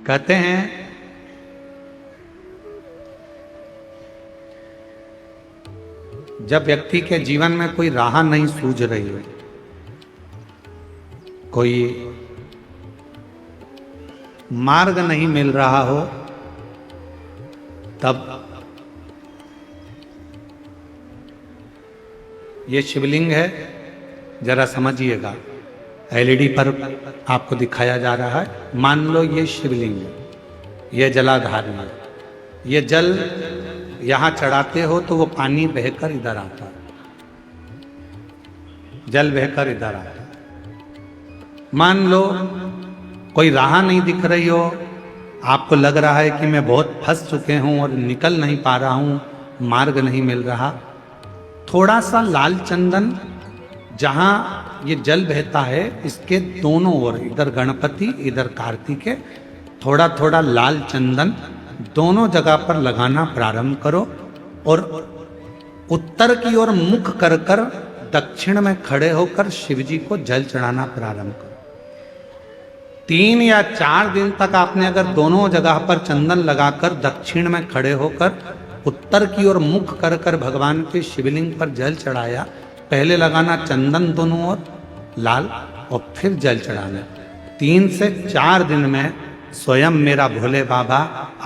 कहते हैं जब व्यक्ति के जीवन में कोई राह नहीं सूझ रही हो, कोई मार्ग नहीं मिल रहा हो, तब ये शिवलिंग है, जरा समझिएगा। एलईडी पर आपको दिखाया जा रहा है। मान लो ये शिवलिंग है, ये जलाधार है। ये जल यहां चढ़ाते हो तो वो पानी बहकर इधर आता है, जल बहकर इधर आता है। मान लो कोई राह नहीं दिख रही हो, आपको लग रहा है कि मैं बहुत फंस चुके हूं और निकल नहीं पा रहा हूं, मार्ग नहीं मिल रहा। थोड़ा सा लाल चंदन, जहां ये जल बहता है इसके दोनों ओर, इधर गणपति इधर कार्तिकेय, थोड़ा थोड़ा लाल चंदन दोनों जगह पर लगाना प्रारंभ करो और उत्तर की ओर मुख कर कर दक्षिण में खड़े होकर शिव जी को जल चढ़ाना प्रारंभ करो। 3 या 4 दिन तक आपने अगर दोनों जगह पर चंदन लगाकर दक्षिण में खड़े होकर उत्तर की ओर मुख कर कर भगवान के शिवलिंग पर जल चढ़ाया, पहले लगाना चंदन दोनों ओर लाल और फिर जल चढ़ाना। 3 से 4 दिन में स्वयं मेरा भोले बाबा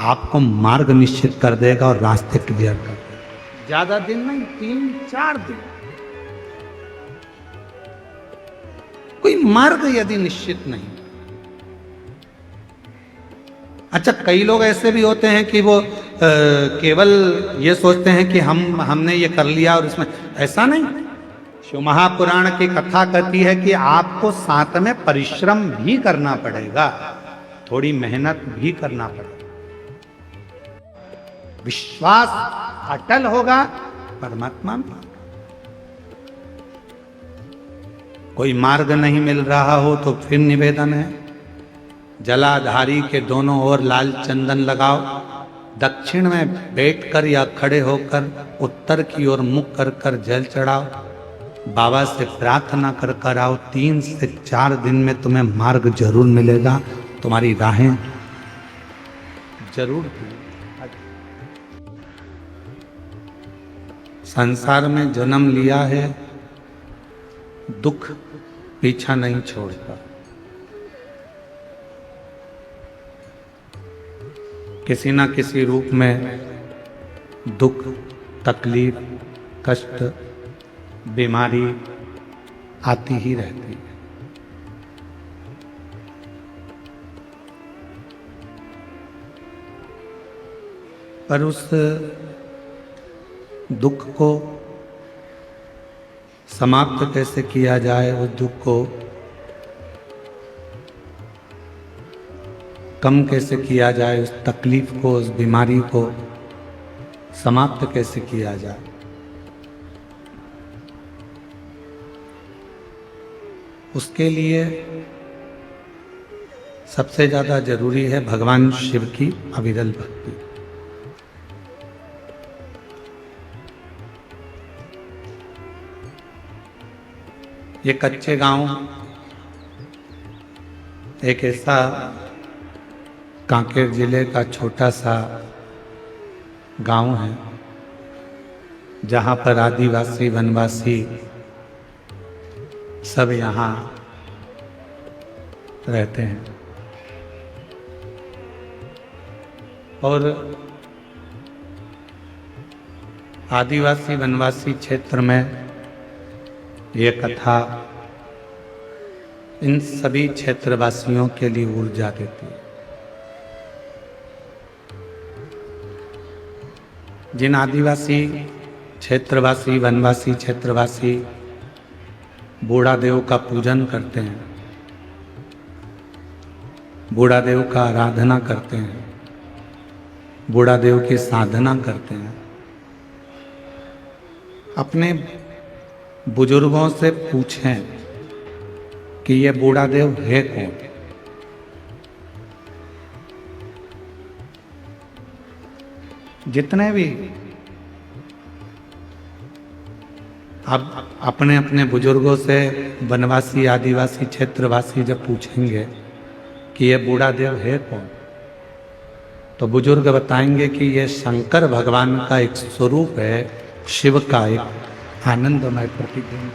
आपको मार्ग निश्चित कर देगा और रास्ते क्लियर कर देगा। ज्यादा दिन नहीं, 3-4 दिन। कोई मार्ग यदि निश्चित नहीं। अच्छा, कई लोग ऐसे भी होते हैं कि वो केवल ये सोचते हैं कि हमने ये कर लिया और इसमें, ऐसा नहीं। शिव महापुराण की कथा कहती है कि आपको साथ में परिश्रम भी करना पड़ेगा, थोड़ी मेहनत भी करना पड़ेगा। विश्वास अटल होगा परमात्मा में। कोई मार्ग नहीं मिल रहा हो तो फिर निवेदन है, जलाधारी के दोनों ओर लाल चंदन लगाओ, दक्षिण में बैठकर या खड़े होकर उत्तर की ओर मुख कर कर जल चढ़ाओ, बाबा से प्रार्थना कर कर आओ। 3 से 4 दिन में तुम्हें मार्ग जरूर मिलेगा, तुम्हारी राहें जरूर। संसार में जन्म लिया है, दुख पीछा नहीं छोड़ता। किसी ना किसी रूप में दुख, तकलीफ, कष्ट, बीमारी आती ही रहती है। पर उस दुख को समाप्त कैसे किया जाए, उस दुख को कम कैसे किया जाए, उस तकलीफ को, उस बीमारी को समाप्त कैसे किया जाए, उसके लिए सबसे ज्यादा जरूरी है भगवान शिव की अविरल भक्ति। ये कच्चे गांव एक ऐसा कांकेर जिले का छोटा सा गांव है जहां पर आदिवासी वनवासी सब यहाँ रहते हैं। और आदिवासी वनवासी क्षेत्र में ये कथा इन सभी क्षेत्रवासियों के लिए ऊर्जा देती है। जिन आदिवासी क्षेत्रवासी वनवासी क्षेत्रवासी बूढ़ा देव का पूजन करते हैं, बूढ़ा देव का आराधना करते हैं, बूढ़ा देव की साधना करते हैं, अपने बुजुर्गों से पूछें कि ये बूढ़ा देव है कौन। जितने भी अब अपने अपने बुजुर्गों से वनवासी आदिवासी क्षेत्रवासी जब पूछेंगे कि ये बूढ़ा देव है कौन, तो बुजुर्ग बताएंगे कि ये शंकर भगवान का एक स्वरूप है, शिव का एक आनंदमय प्रतिबिंब।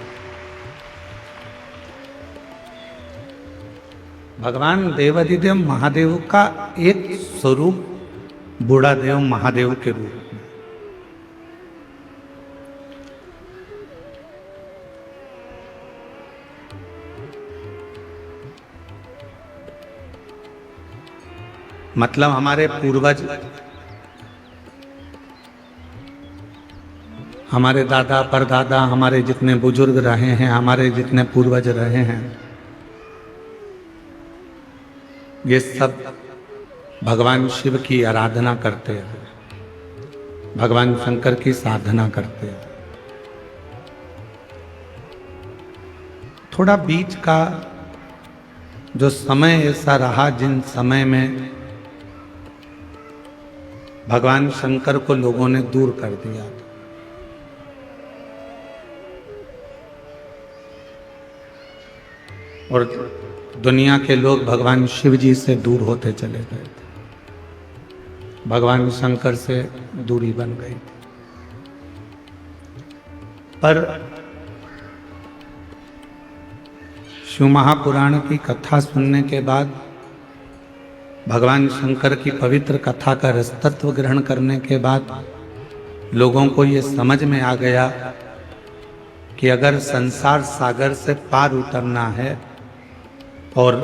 भगवान देवाधिदेव महादेव का एक स्वरूप बूढ़ा देव महादेव के रूप में। मतलब हमारे पूर्वज, हमारे दादा परदादा, हमारे जितने बुजुर्ग रहे हैं, हमारे जितने पूर्वज रहे हैं, ये सब भगवान शिव की आराधना करते हैं, भगवान शंकर की साधना करते हैं। थोड़ा बीच का जो समय ऐसा रहा जिन समय में भगवान शंकर को लोगों ने दूर कर दिया था। और दुनिया के लोग भगवान शिव जी से दूर होते चले गए थे, भगवान शंकर से दूरी बन गई थी। पर शिव महापुराण की कथा सुनने के बाद, भगवान शंकर की पवित्र कथा का रसतत्व ग्रहण करने के बाद लोगों को ये समझ में आ गया कि अगर संसार सागर से पार उतरना है और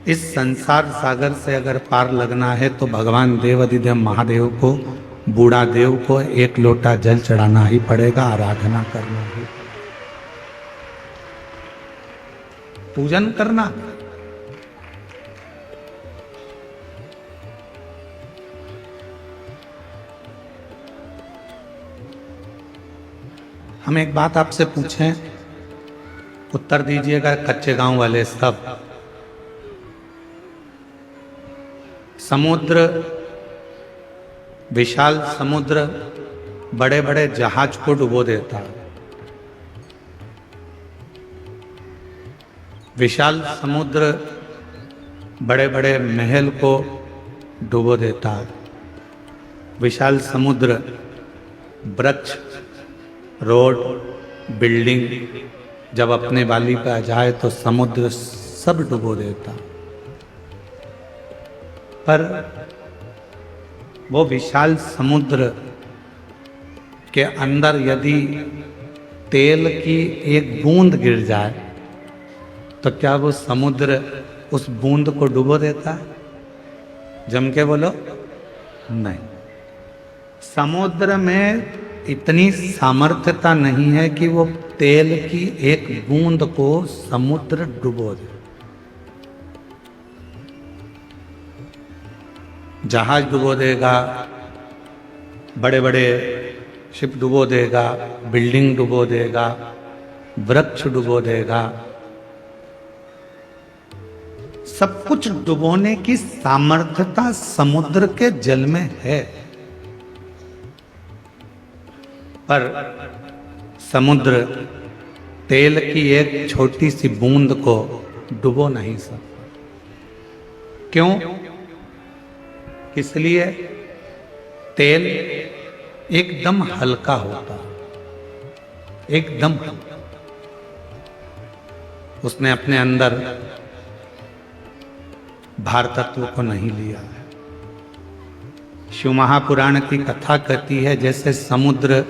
इस संसार सागर से अगर पार लगना है तो भगवान देवाधिदेव महादेव को, बूढ़ा देव को एक लोटा जल चढ़ाना ही पड़ेगा, आराधना करना ही, पूजन करना। हम एक बात आपसे पूछें, उत्तर दीजिएगा कच्चे गांव वाले सब। समुद्र, विशाल समुद्र बड़े बड़े जहाज को डुबो देता है। विशाल समुद्र बड़े बड़े महल को डुबो देता है। विशाल समुद्र वृक्ष, रोड, बिल्डिंग जब अपने वाली पे आ जाए तो समुद्र सब डुबो देता। पर वो विशाल समुद्र के अंदर यदि तेल की एक बूंद गिर जाए तो क्या वो समुद्र उस बूंद को डुबो देता है? जम के बोलो, नहीं। समुद्र में इतनी सामर्थ्यता नहीं है कि वो तेल की एक बूंद को समुद्र डुबो दे। जहाज डुबो देगा, बड़े बड़े शिप डुबो देगा, बिल्डिंग डुबो देगा, वृक्ष डुबो देगा, सब कुछ डुबोने की सामर्थ्यता समुद्र के जल में है। पर समुद्र तेल की एक छोटी सी बूंद को डुबो नहीं सकता। क्यों? इसलिए तेल एकदम हल्का होता, एकदम हल्का। उसने अपने अंदर भार तत्व को नहीं लिया है। शिव महापुराण की कथा कहती है जैसे समुद्र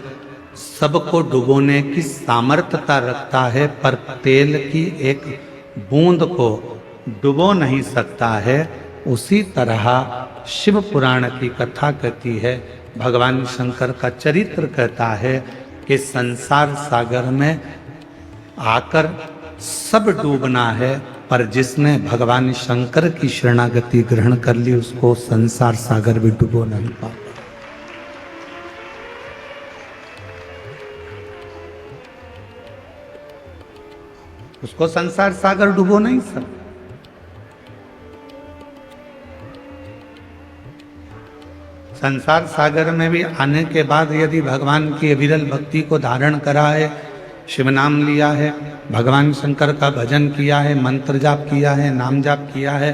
सबको डुबोने की सामर्थ्यता रखता है पर तेल की एक बूंद को डुबो नहीं सकता है, उसी तरह शिव पुराण की कथा कहती है, भगवान शंकर का चरित्र कहता है कि संसार सागर में आकर सब डूबना है, पर जिसने भगवान शंकर की शरणागति ग्रहण कर ली उसको संसार सागर भी डुबो नहीं पाता। उसको संसार सागर डुबो नहीं सकता। संसार सागर में भी आने के बाद यदि भगवान की अविरल भक्ति को धारण करा है, शिव नाम लिया है, भगवान शंकर का भजन किया है, मंत्र जाप किया है, नाम जाप किया है,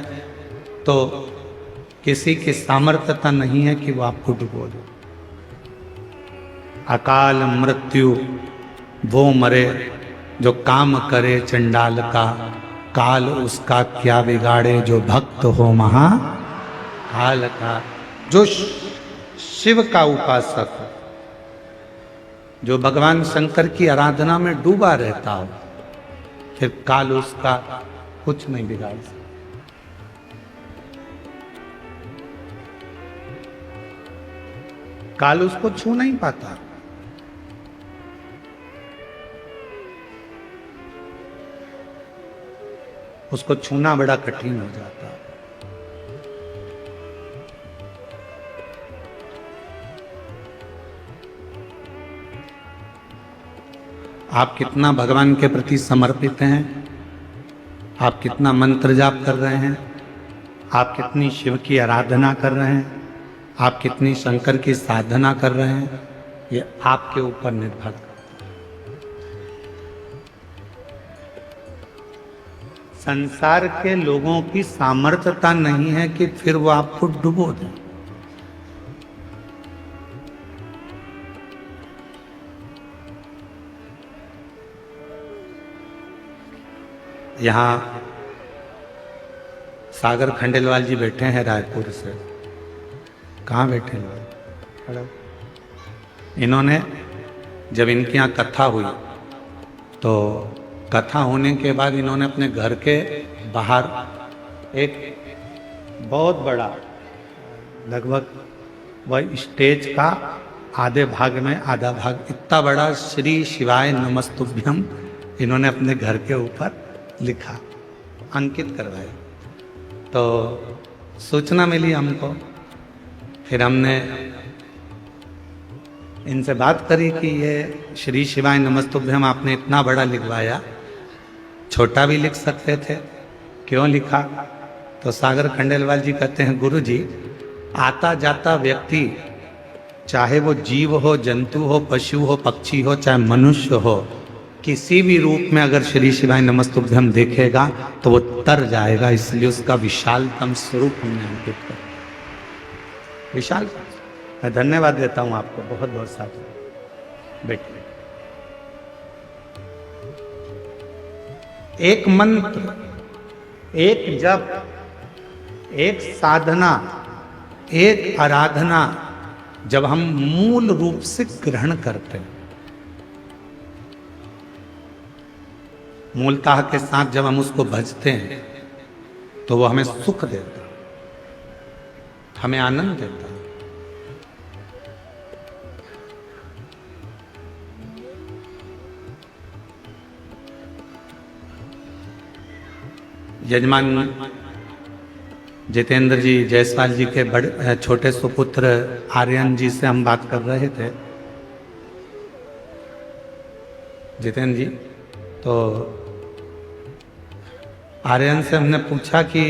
तो किसी की सामर्थ्यता नहीं है कि वो आपको डुबो दे। अकाल मृत्यु वो मरे जो काम करे चंडाल का, काल उसका क्या बिगाड़े जो भक्त हो महा काल का। जो शिव का उपासक, जो भगवान शंकर की आराधना में डूबा रहता हो, फिर काल उसका कुछ नहीं बिगाड़ सकता। काल उसको छू नहीं पाता। उसको छूना बड़ा कठिन हो जाता है। आप कितना भगवान के प्रति समर्पित हैं, आप कितना मंत्र जाप कर रहे हैं, आप कितनी शिव की आराधना कर रहे हैं, आप कितनी शंकर की साधना कर रहे हैं, ये आपके ऊपर निर्भर करता है। संसार के लोगों की सामर्थ्यता नहीं है कि फिर वो आपको डुबो दें। यहाँ सागर खंडेलवाल जी बैठे हैं रायपुर से। कहाँ बैठे हैं? इन्होंने जब इनके यहाँ कथा हुई तो कथा होने के बाद इन्होंने अपने घर के बाहर एक बहुत बड़ा, लगभग वह स्टेज का आधे भाग में आधा भाग इतना बड़ा श्री शिवाय नमस्तुभ्यम इन्होंने अपने घर के ऊपर लिखा, अंकित करवाया। तो सूचना मिली हमको, फिर हमने इनसे बात करी कि ये श्री शिवाय नमस्तुभ्यम आपने इतना बड़ा लिखवाया, छोटा भी लिख सकते थे, क्यों लिखा? तो सागर खंडेलवाल जी कहते हैं, गुरु जी, आता जाता व्यक्ति, चाहे वो जीव हो, जंतु हो, पशु हो, पक्षी हो, चाहे मनुष्य हो, किसी भी रूप में अगर श्री शिवाय नमस्तुभ्यम देखेगा तो वो तर जाएगा। इसलिए उसका विशालतम स्वरूप हमने अंकित कर। विशाल, मैं धन्यवाद देता हूं आपको बहुत बहुत साथ। बैठिए। एक मंत्र, एक जप, एक साधना, एक आराधना जब हम मूल रूप से ग्रहण करते हैं, मूलतः के साथ जब हम उसको भजते हैं तो वो हमें सुख देता, हमें आनंद देता। यजमान जितेंद्र जी जायसवाल जी के बड़े छोटे सुपुत्र आर्यन जी से हम बात कर रहे थे। जितेंद्र जी, तो आर्यन से हमने पूछा कि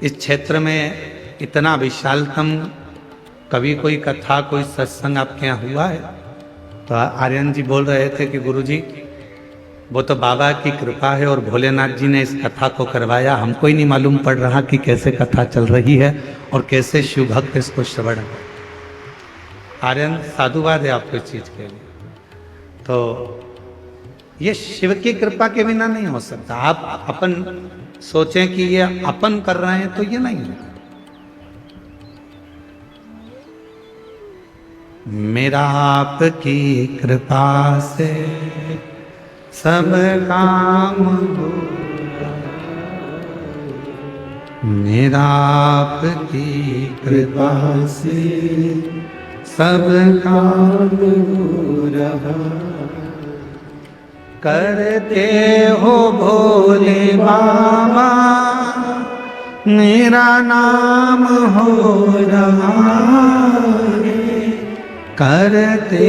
इस क्षेत्र में इतना विशालतम कभी कोई कथा, कोई सत्संग आपके यहाँ हुआ है? तो आर्यन जी बोल रहे थे कि गुरुजी, वो तो बाबा की कृपा है और भोलेनाथ जी ने इस कथा को करवाया, हमको ही नहीं मालूम पड़ रहा कि कैसे कथा चल रही है और कैसे शिव भक्त इसको श्रवण है। आर्यन, साधुवाद है आपको इस चीज के लिए। तो ये शिव की कृपा के बिना नहीं हो सकता। आप अपन सोचें कि ये अपन कर रहे हैं तो ये नहीं है। मेरा आपकी कृपा से सब काम हो, मेरा आपकी कृपा से सब काम हो रहा। करते हो भोले बाबा, मेरा नाम हो रहा है। करते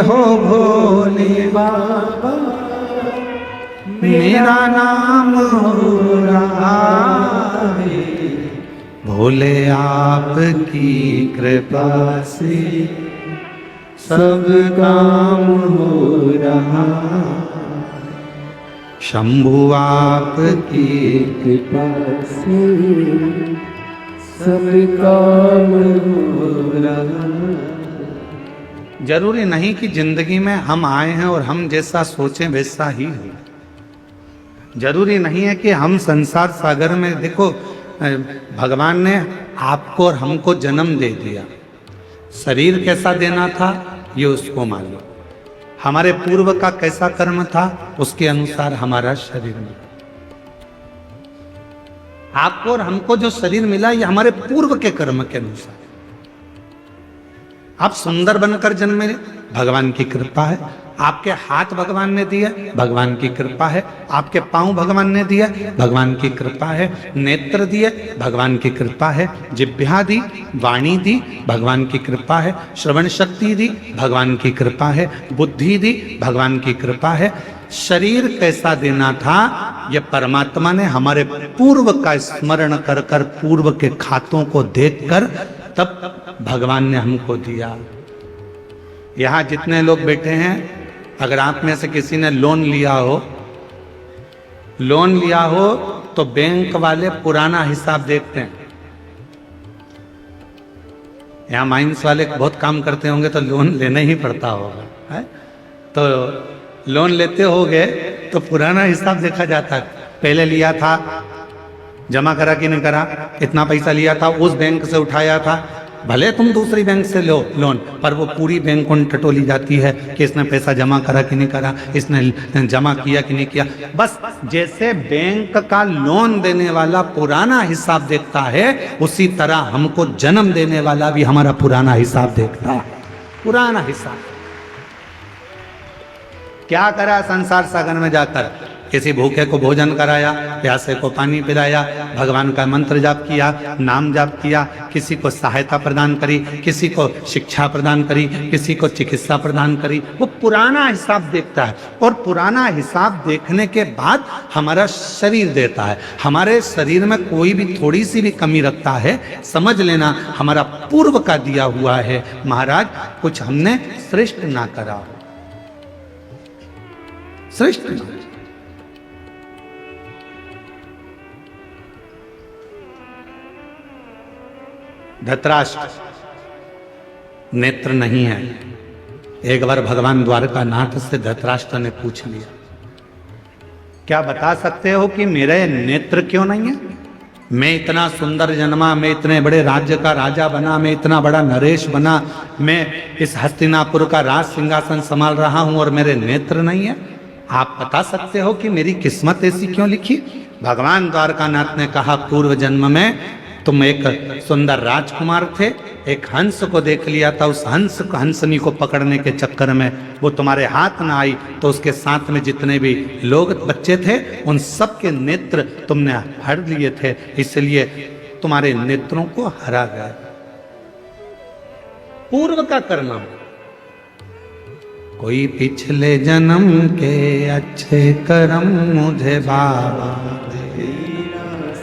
हो भोले बाबा, मेरा नाम हो रहा है। भोले आपकी कृपा से सब काम हो रहा। शंभु आपकी कृपा से सब काम हो रहा। जरूरी नहीं कि जिंदगी में हम आए हैं और हम जैसा सोचें वैसा ही हो। जरूरी नहीं है कि हम संसार सागर में, देखो भगवान ने आपको और हमको जन्म दे दिया, शरीर कैसा देना था ये उसको मालूम, हमारे पूर्व का कैसा कर्म था उसके अनुसार हमारा शरीर मिला। आपको और हमको जो शरीर मिला ये हमारे पूर्व के कर्म के अनुसार। आप सुंदर बनकर जन्मे, भगवान की कृपा है। आपके हाथ भगवान ने दिए, भगवान की कृपा है। आपके पांव भगवान ने दिए, भगवान की कृपा है। नेत्र दिए, भगवान की कृपा है। जिह्वा दी, वाणी दी, भगवान की कृपा है। श्रवण शक्ति दी, भगवान की कृपा है। बुद्धि दी, भगवान की कृपा है। शरीर कैसा देना था ये परमात्मा ने हमारे पूर्व का स्मरण कर कर, पूर्व के खातों को देखकर तब भगवान ने हमको दिया। यहां जितने लोग बैठे हैं, अगर आप में से किसी ने लोन लिया हो तो बैंक वाले पुराना हिसाब देखते हैं। यहां माइंस वाले बहुत काम करते होंगे तो लोन लेना ही पड़ता होगा, है? तो लोन लेते होगे तो पुराना हिसाब देखा जाता है। पहले लिया था, जमा करा कि नहीं करा, इतना पैसा लिया था, उस बैंक से उठाया था। भले तुम दूसरी बैंक से लो लोन, पर वो पूरी बैंक उन टटोली जाती है कि इसने पैसा जमा करा कि नहीं करा, इसने जमा किया कि नहीं किया। बस जैसे बैंक का लोन देने वाला पुराना हिसाब देखता है, उसी तरह हमको जन्म देने वाला भी हमारा पुराना हिसाब देखता है। पुराना हिसाब क्या करा संसार सागर में जाकर, किसी भूखे को भोजन कराया, प्यासे को पानी पिलाया, भगवान का मंत्र जाप किया, नाम जाप किया, किसी को सहायता प्रदान करी, किसी को शिक्षा प्रदान करी, किसी को चिकित्सा प्रदान करी। वो पुराना हिसाब देखता है और पुराना हिसाब देखने के बाद हमारा शरीर देता है। हमारे शरीर में कोई भी थोड़ी सी भी कमी रखता है, समझ लेना हमारा पूर्व का दिया हुआ है। महाराज कुछ हमने श्रेष्ठ ना करा हो, श्रेष्ठ ना। धृतराष्ट्र नेत्र नहीं है। एक बार भगवान द्वारका नाथ से धृतराष्ट्र ने पूछ लिया, क्या बता सकते हो कि मेरे नेत्र क्यों नहीं है? मैं इतना सुंदर जन्मा, मैं इतने बड़े राज्य का राजा बना, मैं इतना बड़ा नरेश बना, मैं इस हस्तिनापुर का राज सिंहासन संभाल रहा हूं और मेरे नेत्र नहीं है। आप बता सकते हो कि मेरी किस्मत ऐसी क्यों लिखी? भगवान द्वारकानाथ ने कहा, पूर्व जन्म में तुम एक सुंदर राजकुमार थे, एक हंस को देख लिया था, उस हंसनी को पकड़ने के चक्कर में वो तुम्हारे हाथ ना आई, तो उसके साथ में जितने भी लोग बच्चे थे उन सब के नेत्र तुमने हर लिए थे, इसलिए तुम्हारे नेत्रों को हरा गया। पूर्व का करना। कोई पिछले जन्म के अच्छे कर्म मुझे बाबा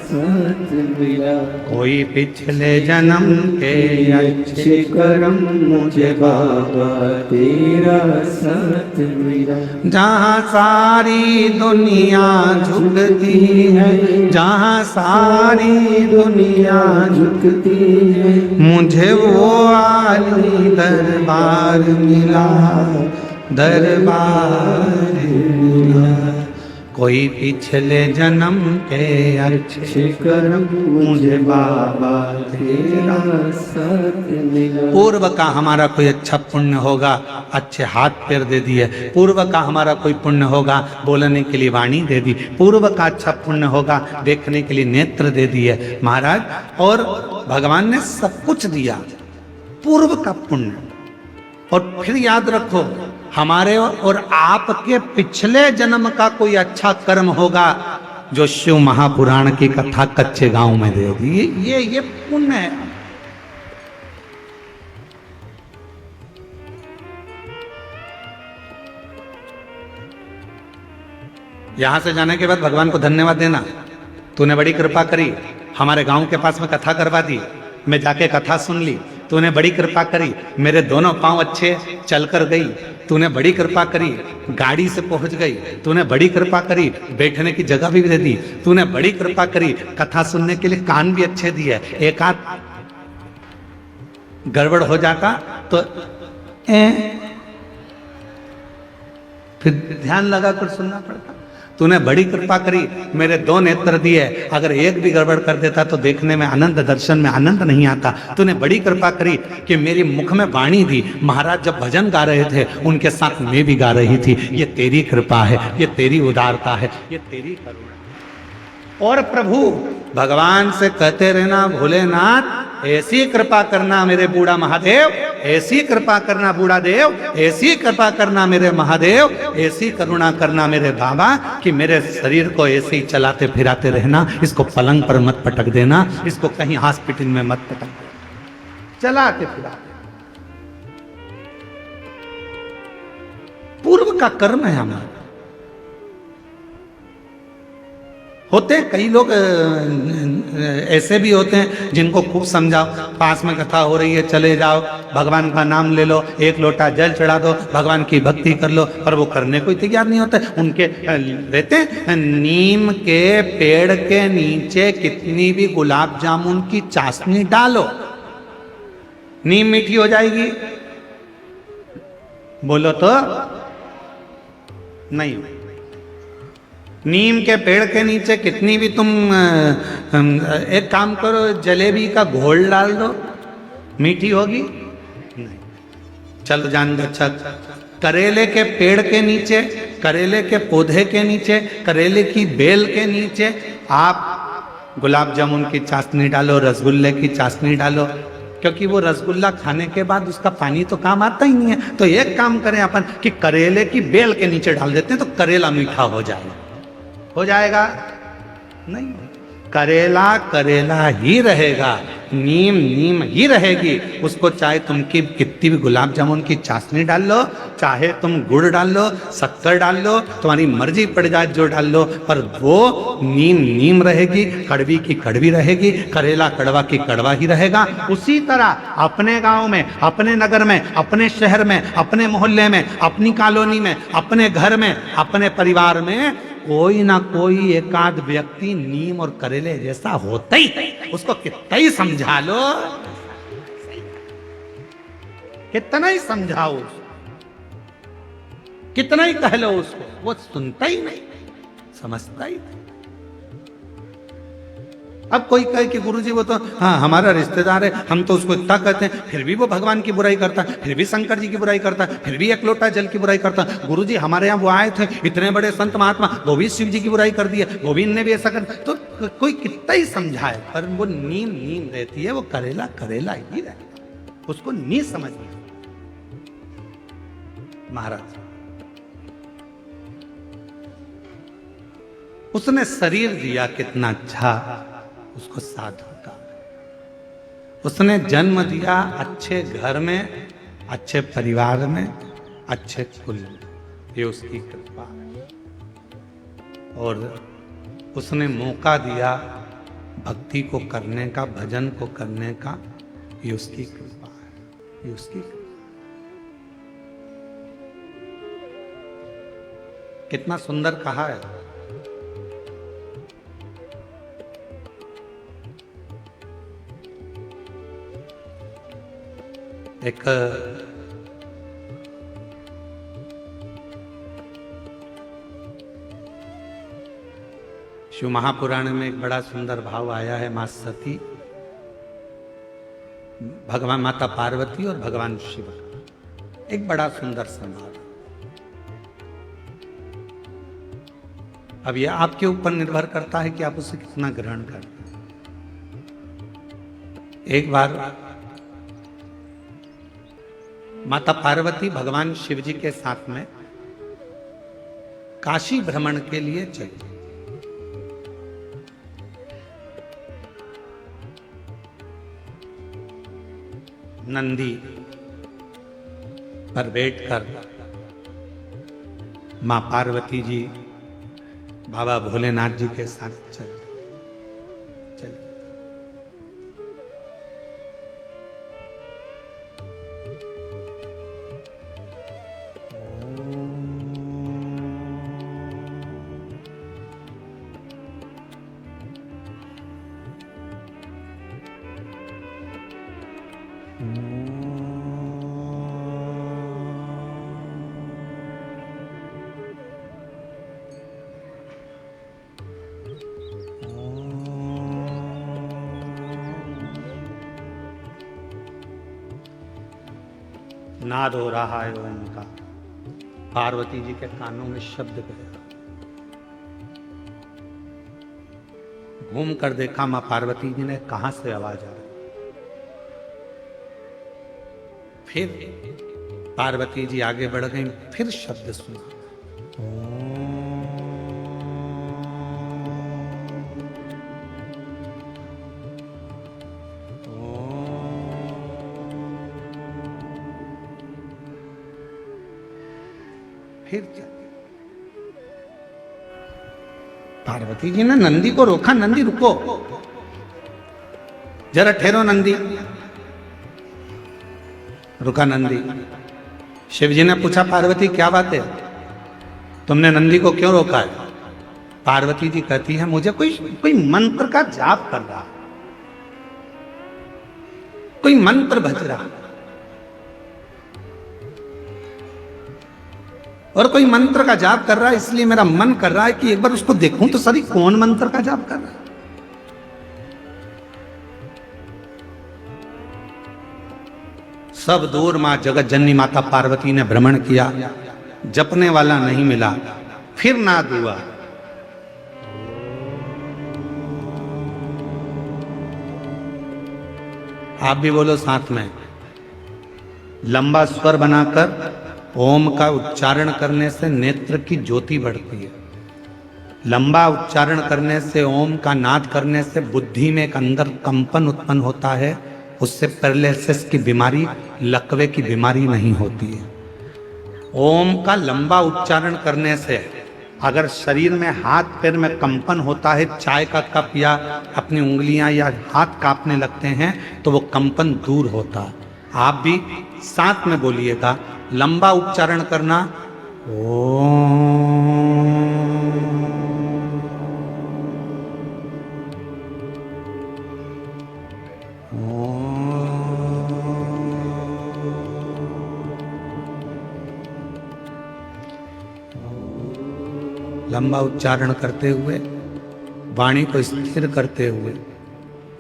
साथ मिला, कोई पिछले जन्म के अच्छे कर्म मुझे बाबा तेरा साथ मिला। जहाँ सारी दुनिया झुकती है, जहाँ सारी दुनिया झुकती है, मुझे वो आली दरबार मिला, दरबार मिला। कोई पिछले जन्म के अच्छे कर्म मुझे बाबा तेरा साथ मिला। पूर्व का हमारा कोई अच्छा पुण्य होगा, अच्छे हाथ पैर दे दिए। पूर्व का हमारा कोई पुण्य होगा, बोलने के लिए वाणी दे दी। पूर्व का अच्छा पुण्य होगा, देखने के लिए नेत्र दे दिए महाराज। और भगवान ने सब कुछ दिया, पूर्व का पुण्य। और फिर याद रखो, हमारे और आपके पिछले जन्म का कोई अच्छा कर्म होगा जो शिव महापुराण की कथा कच्चे गांव में दे दी। ये पुण्य है। यहां से जाने के बाद भगवान को धन्यवाद देना, तूने बड़ी कृपा करी, हमारे गांव के पास में कथा करवा दी, मैं जाके कथा सुन ली, तूने बड़ी कृपा करी, मेरे दोनों पांव अच्छे चल कर गई, तूने बड़ी कृपा करी, गाड़ी से पहुंच गई, तूने बड़ी कृपा करी, बैठने की जगह भी दे दी, तूने बड़ी कृपा करी, कथा सुनने के लिए कान भी अच्छे दिए, एक आध गड़बड़ हो जाता तो फिर ध्यान लगा कर सुनना पड़ता। तूने बड़ी कृपा करी, मेरे दो नेत्र दिए, अगर एक भी गड़बड़ कर देता तो देखने में आनंद, दर्शन में आनंद नहीं आता। तूने बड़ी कृपा करी कि मेरी मुख में वाणी थी, महाराज जब भजन गा रहे थे उनके साथ मैं भी गा रही थी। ये तेरी कृपा है, ये तेरी उदारता है, ये तेरी करुणा। और प्रभु भगवान से कहते रहना, भोलेनाथ ऐसी कृपा करना मेरे बूढ़ा महादेव, ऐसी कृपा करना बूढ़ा देव, ऐसी कृपा करना मेरे महादेव, ऐसी करुणा करना मेरे बाबा कि मेरे शरीर को ऐसे ही चलाते फिराते रहना, इसको पलंग पर मत पटक देना, इसको कहीं हॉस्पिटल में मत पटक देना, चलाते फिराते। पूर्व का कर्म है हमारा। होते हैं कई लोग ऐसे भी होते हैं जिनको खूब समझाओ, पास में कथा हो रही है चले जाओ, भगवान का नाम ले लो, एक लोटा जल चढ़ा दो, भगवान की भक्ति कर लो, पर वो करने को तैयार नहीं होता। उनके रहते हैं, नीम के पेड़ के नीचे कितनी भी गुलाब जामुन की चाशनी डालो, नीम मीठी हो जाएगी? बोलो तो नहीं। नीम के पेड़ के नीचे कितनी भी तुम एक काम करो, जलेबी का घोल डाल दो, मीठी होगी? नहीं। चलो जान दो। अच्छा, करेले के पेड़ के नीचे, करेले के पौधे के नीचे, करेले की बेल के नीचे आप गुलाब जामुन की चाशनी डालो, रसगुल्ले की चाशनी डालो, क्योंकि वो रसगुल्ला खाने के बाद उसका पानी तो काम आता ही नहीं है। तो एक काम करें अपन कि करेले की बेल के नीचे डाल देते हैं, तो करेला मीठा हो जाएगा। हो जाएगा? नहीं, करेला करेला ही रहेगा, नीम नीम ही रहेगी। उसको चाहे तुम की कितनी भी गुलाब जामुन की चाशनी डाल लो, चाहे तुम गुड़ डाल लो, शक्कर डाल लो, तुम्हारी मर्जी पड़ जाए जो डाल लो, पर वो नीम नीम रहेगी, कड़वी की कड़वी रहेगी, करेला कड़वा की कड़वा ही रहेगा। उसी तरह अपने गांव में, अपने नगर में, अपने शहर में, अपने मोहल्ले में, अपनी कॉलोनी में, अपने घर में, अपने परिवार में कोई ना कोई एकाध व्यक्ति नीम और करेले जैसा होता ही है। उसको कितना ही समझा लो, कितना ही समझाओ उसको, कितना ही कह लो उसको, वो सुनता ही नहीं, समझता ही नहीं। अब कोई कहे कि गुरुजी वो तो हाँ हमारा रिश्तेदार है, हम तो उसको इतना कहते हैं, फिर भी वो भगवान की बुराई करता है, फिर भी शंकर जी की बुराई करता है, फिर भी एक लोटा जल की बुराई करता है। गुरुजी हमारे यहाँ वो आए थे, इतने बड़े संत महात्मा, वो भी शिव जी की बुराई कर दी है, गोविंद ने भी ऐसा कर। तो कोई कितना ही समझाए, पर वो नीम नीम रहती है, वो करेला करेला ही रहता है, उसको नहीं समझ में। महाराज उसने शरीर दिया कितना अच्छा, उसको साधु का। उसने जन्म दिया अच्छे घर में, अच्छे परिवार में, अच्छे कुल में, ये उसकी कृपा है। और उसने मौका दिया भक्ति को करने का, भजन को करने का, ये उसकी कृपा है, ये उसकी कृपा। कितना सुंदर कहा है। एक शिव महापुराण में एक बड़ा सुंदर भाव आया है। मां सती, भगवान माता पार्वती और भगवान शिव का एक बड़ा सुंदर संवाद। अब यह आपके ऊपर निर्भर करता है कि आप उसे कितना ग्रहण करते हैं। एक बार माता पार्वती भगवान शिव जी के साथ में काशी भ्रमण के लिए चली। नंदी पर बैठकर मां पार्वती जी बाबा भोलेनाथ जी के साथ चली। नाद हो रहा है ओम का। पार्वती जी के कानों में शब्द गया। घूम कर देखा मां पार्वती जी ने, कहां से आवाज आ रही। फिर पार्वती जी आगे बढ़ गई, फिर शब्द सुना। फिर पार्वती जी ने नंदी को रोका, नंदी रुको, जरा ठहरो नंदी। रुका नंदी। शिव जी ने पूछा, पार्वती क्या बात है, तुमने नंदी को क्यों रोका है? पार्वती जी कहती है, मुझे कोई मंत्र का जाप कर रहा, कोई मंत्र भज रहा, और कोई मंत्र का जाप कर रहा है, इसलिए मेरा मन कर रहा है कि एक बार उसको देखूं तो सही, कौन मंत्र का जाप कर रहा है। सब दूर मां जगत जननी माता पार्वती ने भ्रमण किया, जपने वाला नहीं मिला। फिर नाद हुआ। आप भी बोलो साथ में। लंबा स्वर बनाकर ओम का उच्चारण करने से नेत्र की ज्योति बढ़ती है। लंबा उच्चारण करने से, ओम का नाद करने से बुद्धि में एक अंदर कंपन उत्पन्न होता है। उससे पैरालिसिस की बीमारी, लकवे की बीमारी नहीं होती है। ओम का लंबा उच्चारण करने से अगर शरीर में, हाथ पैर में कंपन होता है, चाय का कप या अपनी उंगलियां या हाथ कांपने लगते हैं, तो वो कंपन दूर होता है। आप भी साथ में बोलिएगा, लंबा उच्चारण करना। लंबा उच्चारण करते हुए, वाणी को स्थिर करते हुए,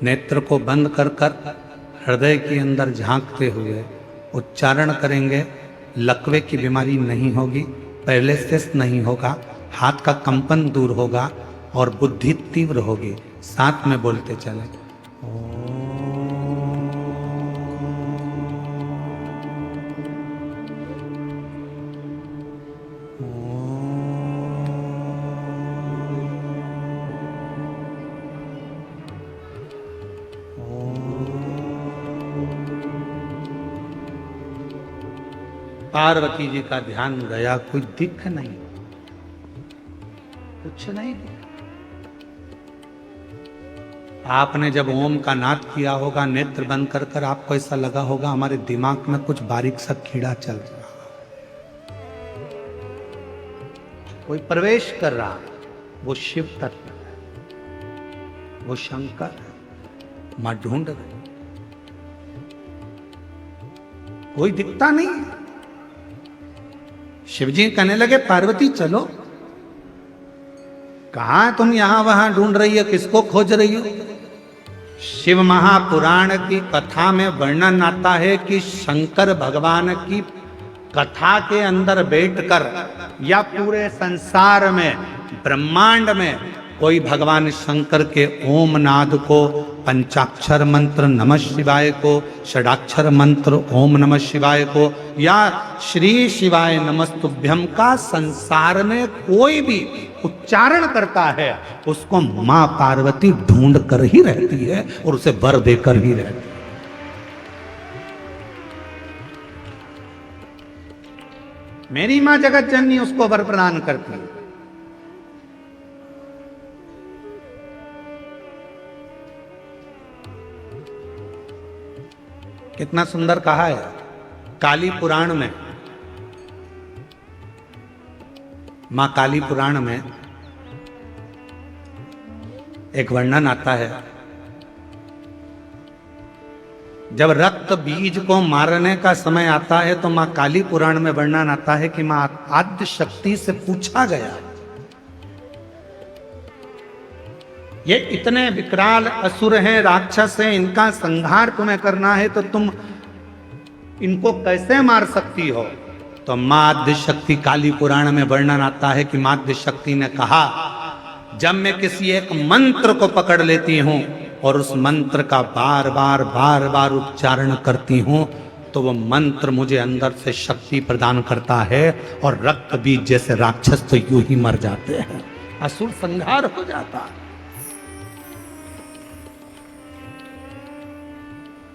नेत्र को बंद कर हृदय के अंदर झांकते हुए उच्चारण करेंगे। लकवे की बीमारी नहीं होगी, पैरालिसिस नहीं होगा, हाथ का कंपन दूर होगा और बुद्धि तीव्र होगी। साथ में बोलते चले। पार्वती जी का ध्यान गया, कोई दिख नहीं, कुछ नहीं दिखा। आपने जब ओम का नाद किया होगा, नेत्र बंद कर आपको ऐसा लगा होगा हमारे दिमाग में कुछ बारीक सा कीड़ा चल रहा, कोई प्रवेश कर रहा। वो शिव तत्व है, वो शंकर है। मां ढूंढ रही, कोई दिखता नहीं। शिवजी कहने लगे, पार्वती चलो। कहां तुम यहां वहां ढूंढ रही हो, किसको खोज रही हो? शिव महापुराण की कथा में वर्णन आता है कि शंकर भगवान की कथा के अंदर बैठकर या पूरे संसार में, ब्रह्मांड में कोई भगवान शंकर के ओम नाद को, पंचाक्षर मंत्र नमः शिवाय को, षडाक्षर मंत्र ओम नमः शिवाय को या श्री शिवाय नमस्तुभ्यम का संसार में कोई भी उच्चारण करता है, उसको मां पार्वती ढूंढ कर ही रहती है और उसे वर देकर ही रहती है। मेरी मां जगत जननी उसको वर प्रदान करती है। कितना सुंदर कहा है काली पुराण में। मां काली पुराण में एक वर्णन आता है, जब रक्त बीज को मारने का समय आता है तो मां काली पुराण में वर्णन आता है कि मां आद्य शक्ति से पूछा गया, ये इतने विकराल असुर हैं, राक्षस हैं, इनका संहार तुम्हें करना है तो तुम इनको कैसे मार सकती हो? तो मां आद्य शक्ति, काली पुराण में वर्णन आता है कि मां आद्य शक्ति ने कहा, जब मैं किसी एक मंत्र को पकड़ लेती हूं और उस मंत्र का बार बार उच्चारण करती हूं, तो वो मंत्र मुझे अंदर से शक्ति प्रदान करता है और रक्त बीज जैसे राक्षस तो यूं ही मर जाते हैं, असुर संहार हो जाता है।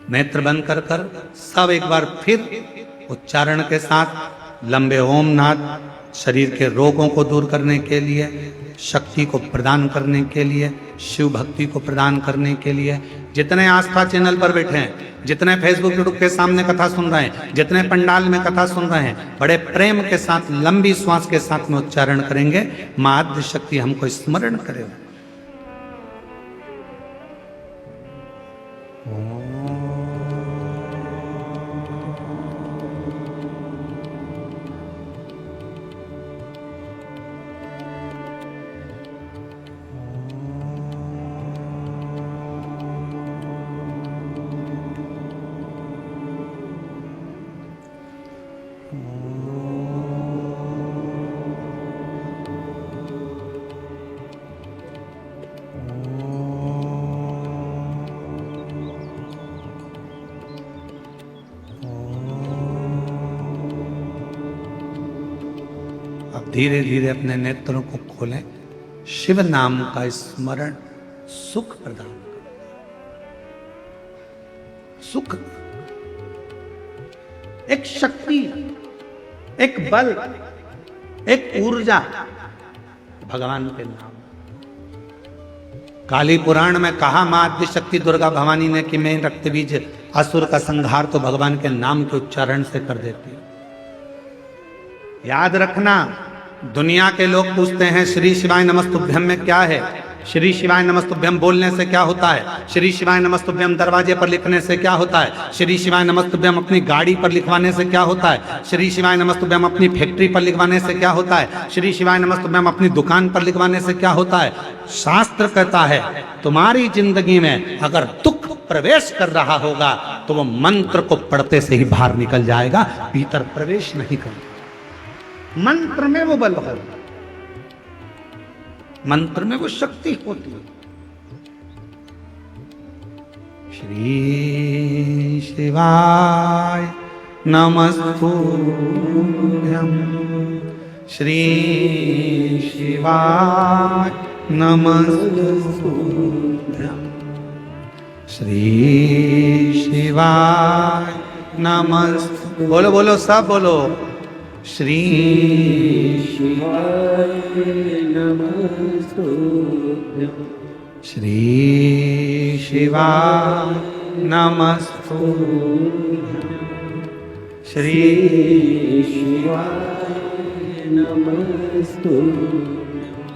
नेत्र बंद कर कर सब एक बार फिर उच्चारण के साथ लंबे ओम नाद, शरीर के रोगों को दूर करने के लिए, शक्ति को प्रदान करने के लिए, शिव भक्ति को प्रदान करने के लिए, जितने आस्था चैनल पर बैठे हैं, जितने फेसबुक यूट्यूब के सामने कथा सुन रहे हैं, जितने पंडाल में कथा सुन रहे हैं, बड़े प्रेम के साथ लंबी श्वास के साथ में उच्चारण करेंगे, मां आद्य शक्ति हमको स्मरण करे। धीरे धीरे अपने नेत्रों को खोलें। शिव नाम का स्मरण सुख प्रदान करता, सुख, एक शक्ति, एक बल, एक ऊर्जा भगवान के नाम। काली पुराण में कहा मां आद्य शक्ति दुर्गा भवानी ने कि मैं रक्त बीज असुर का संहार तो भगवान के नाम के उच्चारण से कर देती हूं। याद रखना, दुनिया के लोग पूछते हैं श्री शिवाय नमस्तुभ्यम में क्या है, श्री शिवाय नमस्तुभ्यम बोलने से क्या होता है, श्री शिवाय नमस्तुभ्यम दरवाजे पर लिखने से क्या होता है, श्री शिवाय नमस्तुभ्यम अपनी गाड़ी पर लिखवाने से क्या होता है, श्री शिवाय नमस्तुभ्यम अपनी फैक्ट्री पर लिखवाने से क्या होता है, श्री शिवाय नमस्तुभ्यम अपनी दुकान पर लिखवाने से क्या होता है। शास्त्र कहता है तुम्हारी जिंदगी में अगर दुख प्रवेश कर रहा होगा तो वो मंत्र को पढ़ते से ही बाहर निकल जाएगा, भीतर प्रवेश नहीं करेगा। मंत्र में वो बल है, मंत्र में वो शक्ति होती है। श्री शिवाय नमस्तुभ्यम, श्री शिवाय नमस्तुभ्यम, श्री शिवाय नमस्तुभ्यम। बोलो बोलो सब बोलो, श्री शिवाय नमस्तुभ्यं, श्री शिवाय नमस्तुभ्यं, श्री शिवाय नमस्तुभ्यं।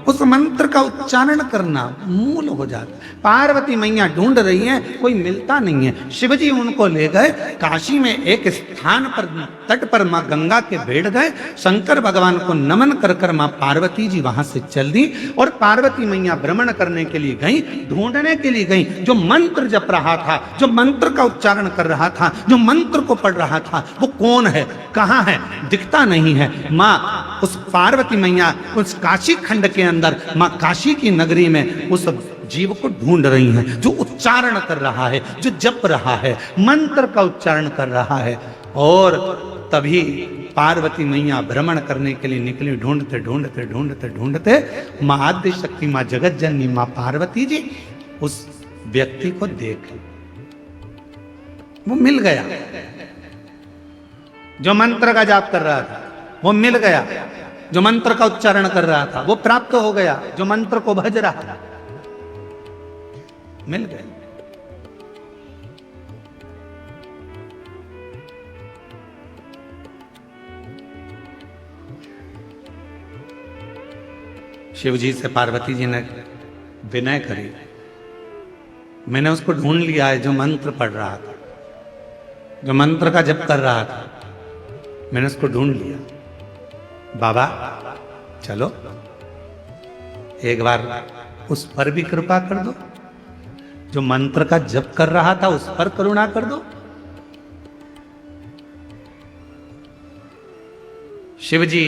उस मंत्र का उच्चारण करना मूल हो जाता। पार्वती मैया ढूंढ रही हैं, कोई मिलता नहीं है। शिवजी उनको ले गए काशी में एक स्थान पर, तट पर मां गंगा के बैठ गए। शंकर भगवान को नमन कर कर मां पार्वती जी वहां से चल दी और पार्वती मैया भ्रमण करने के लिए गई, ढूंढने के लिए गई। जो मंत्र जप रहा था, जो मंत्र का उच्चारण कर रहा था, जो मंत्र को पढ़ रहा था, वो कौन है, कहाँ है, दिखता नहीं है। मां उस पार्वती मैया उस काशी खंड के अंदर, मां काशी की नगरी में उस जीव को ढूंढ रही हैं, जो उच्चारण कर रहा है, जो जप रहा है, मंत्र का उच्चारण कर रहा है। और तभी पार्वती मैया भ्रमण करने के लिए निकली। ढूंढते ढूंढते ढूंढते ढूंढते मां आद्य शक्ति, मां जगत जननी, मां पार्वती जी उस व्यक्ति को देख, वो मिल गया। जो मंत्र का जाप कर रहा था वो मिल गया, जो मंत्र का उच्चारण कर रहा था वो प्राप्त हो गया, जो मंत्र को भज रहा था मिल गया। शिवजी से पार्वती जी ने विनय करी, मैंने उसको ढूंढ लिया है जो मंत्र पढ़ रहा था, जो मंत्र का जप कर रहा था, मैंने उसको ढूंढ लिया। बाबा चलो एक बार उस पर भी कृपा कर दो, जो मंत्र का जप कर रहा था उस पर करुणा कर दो। शिव जी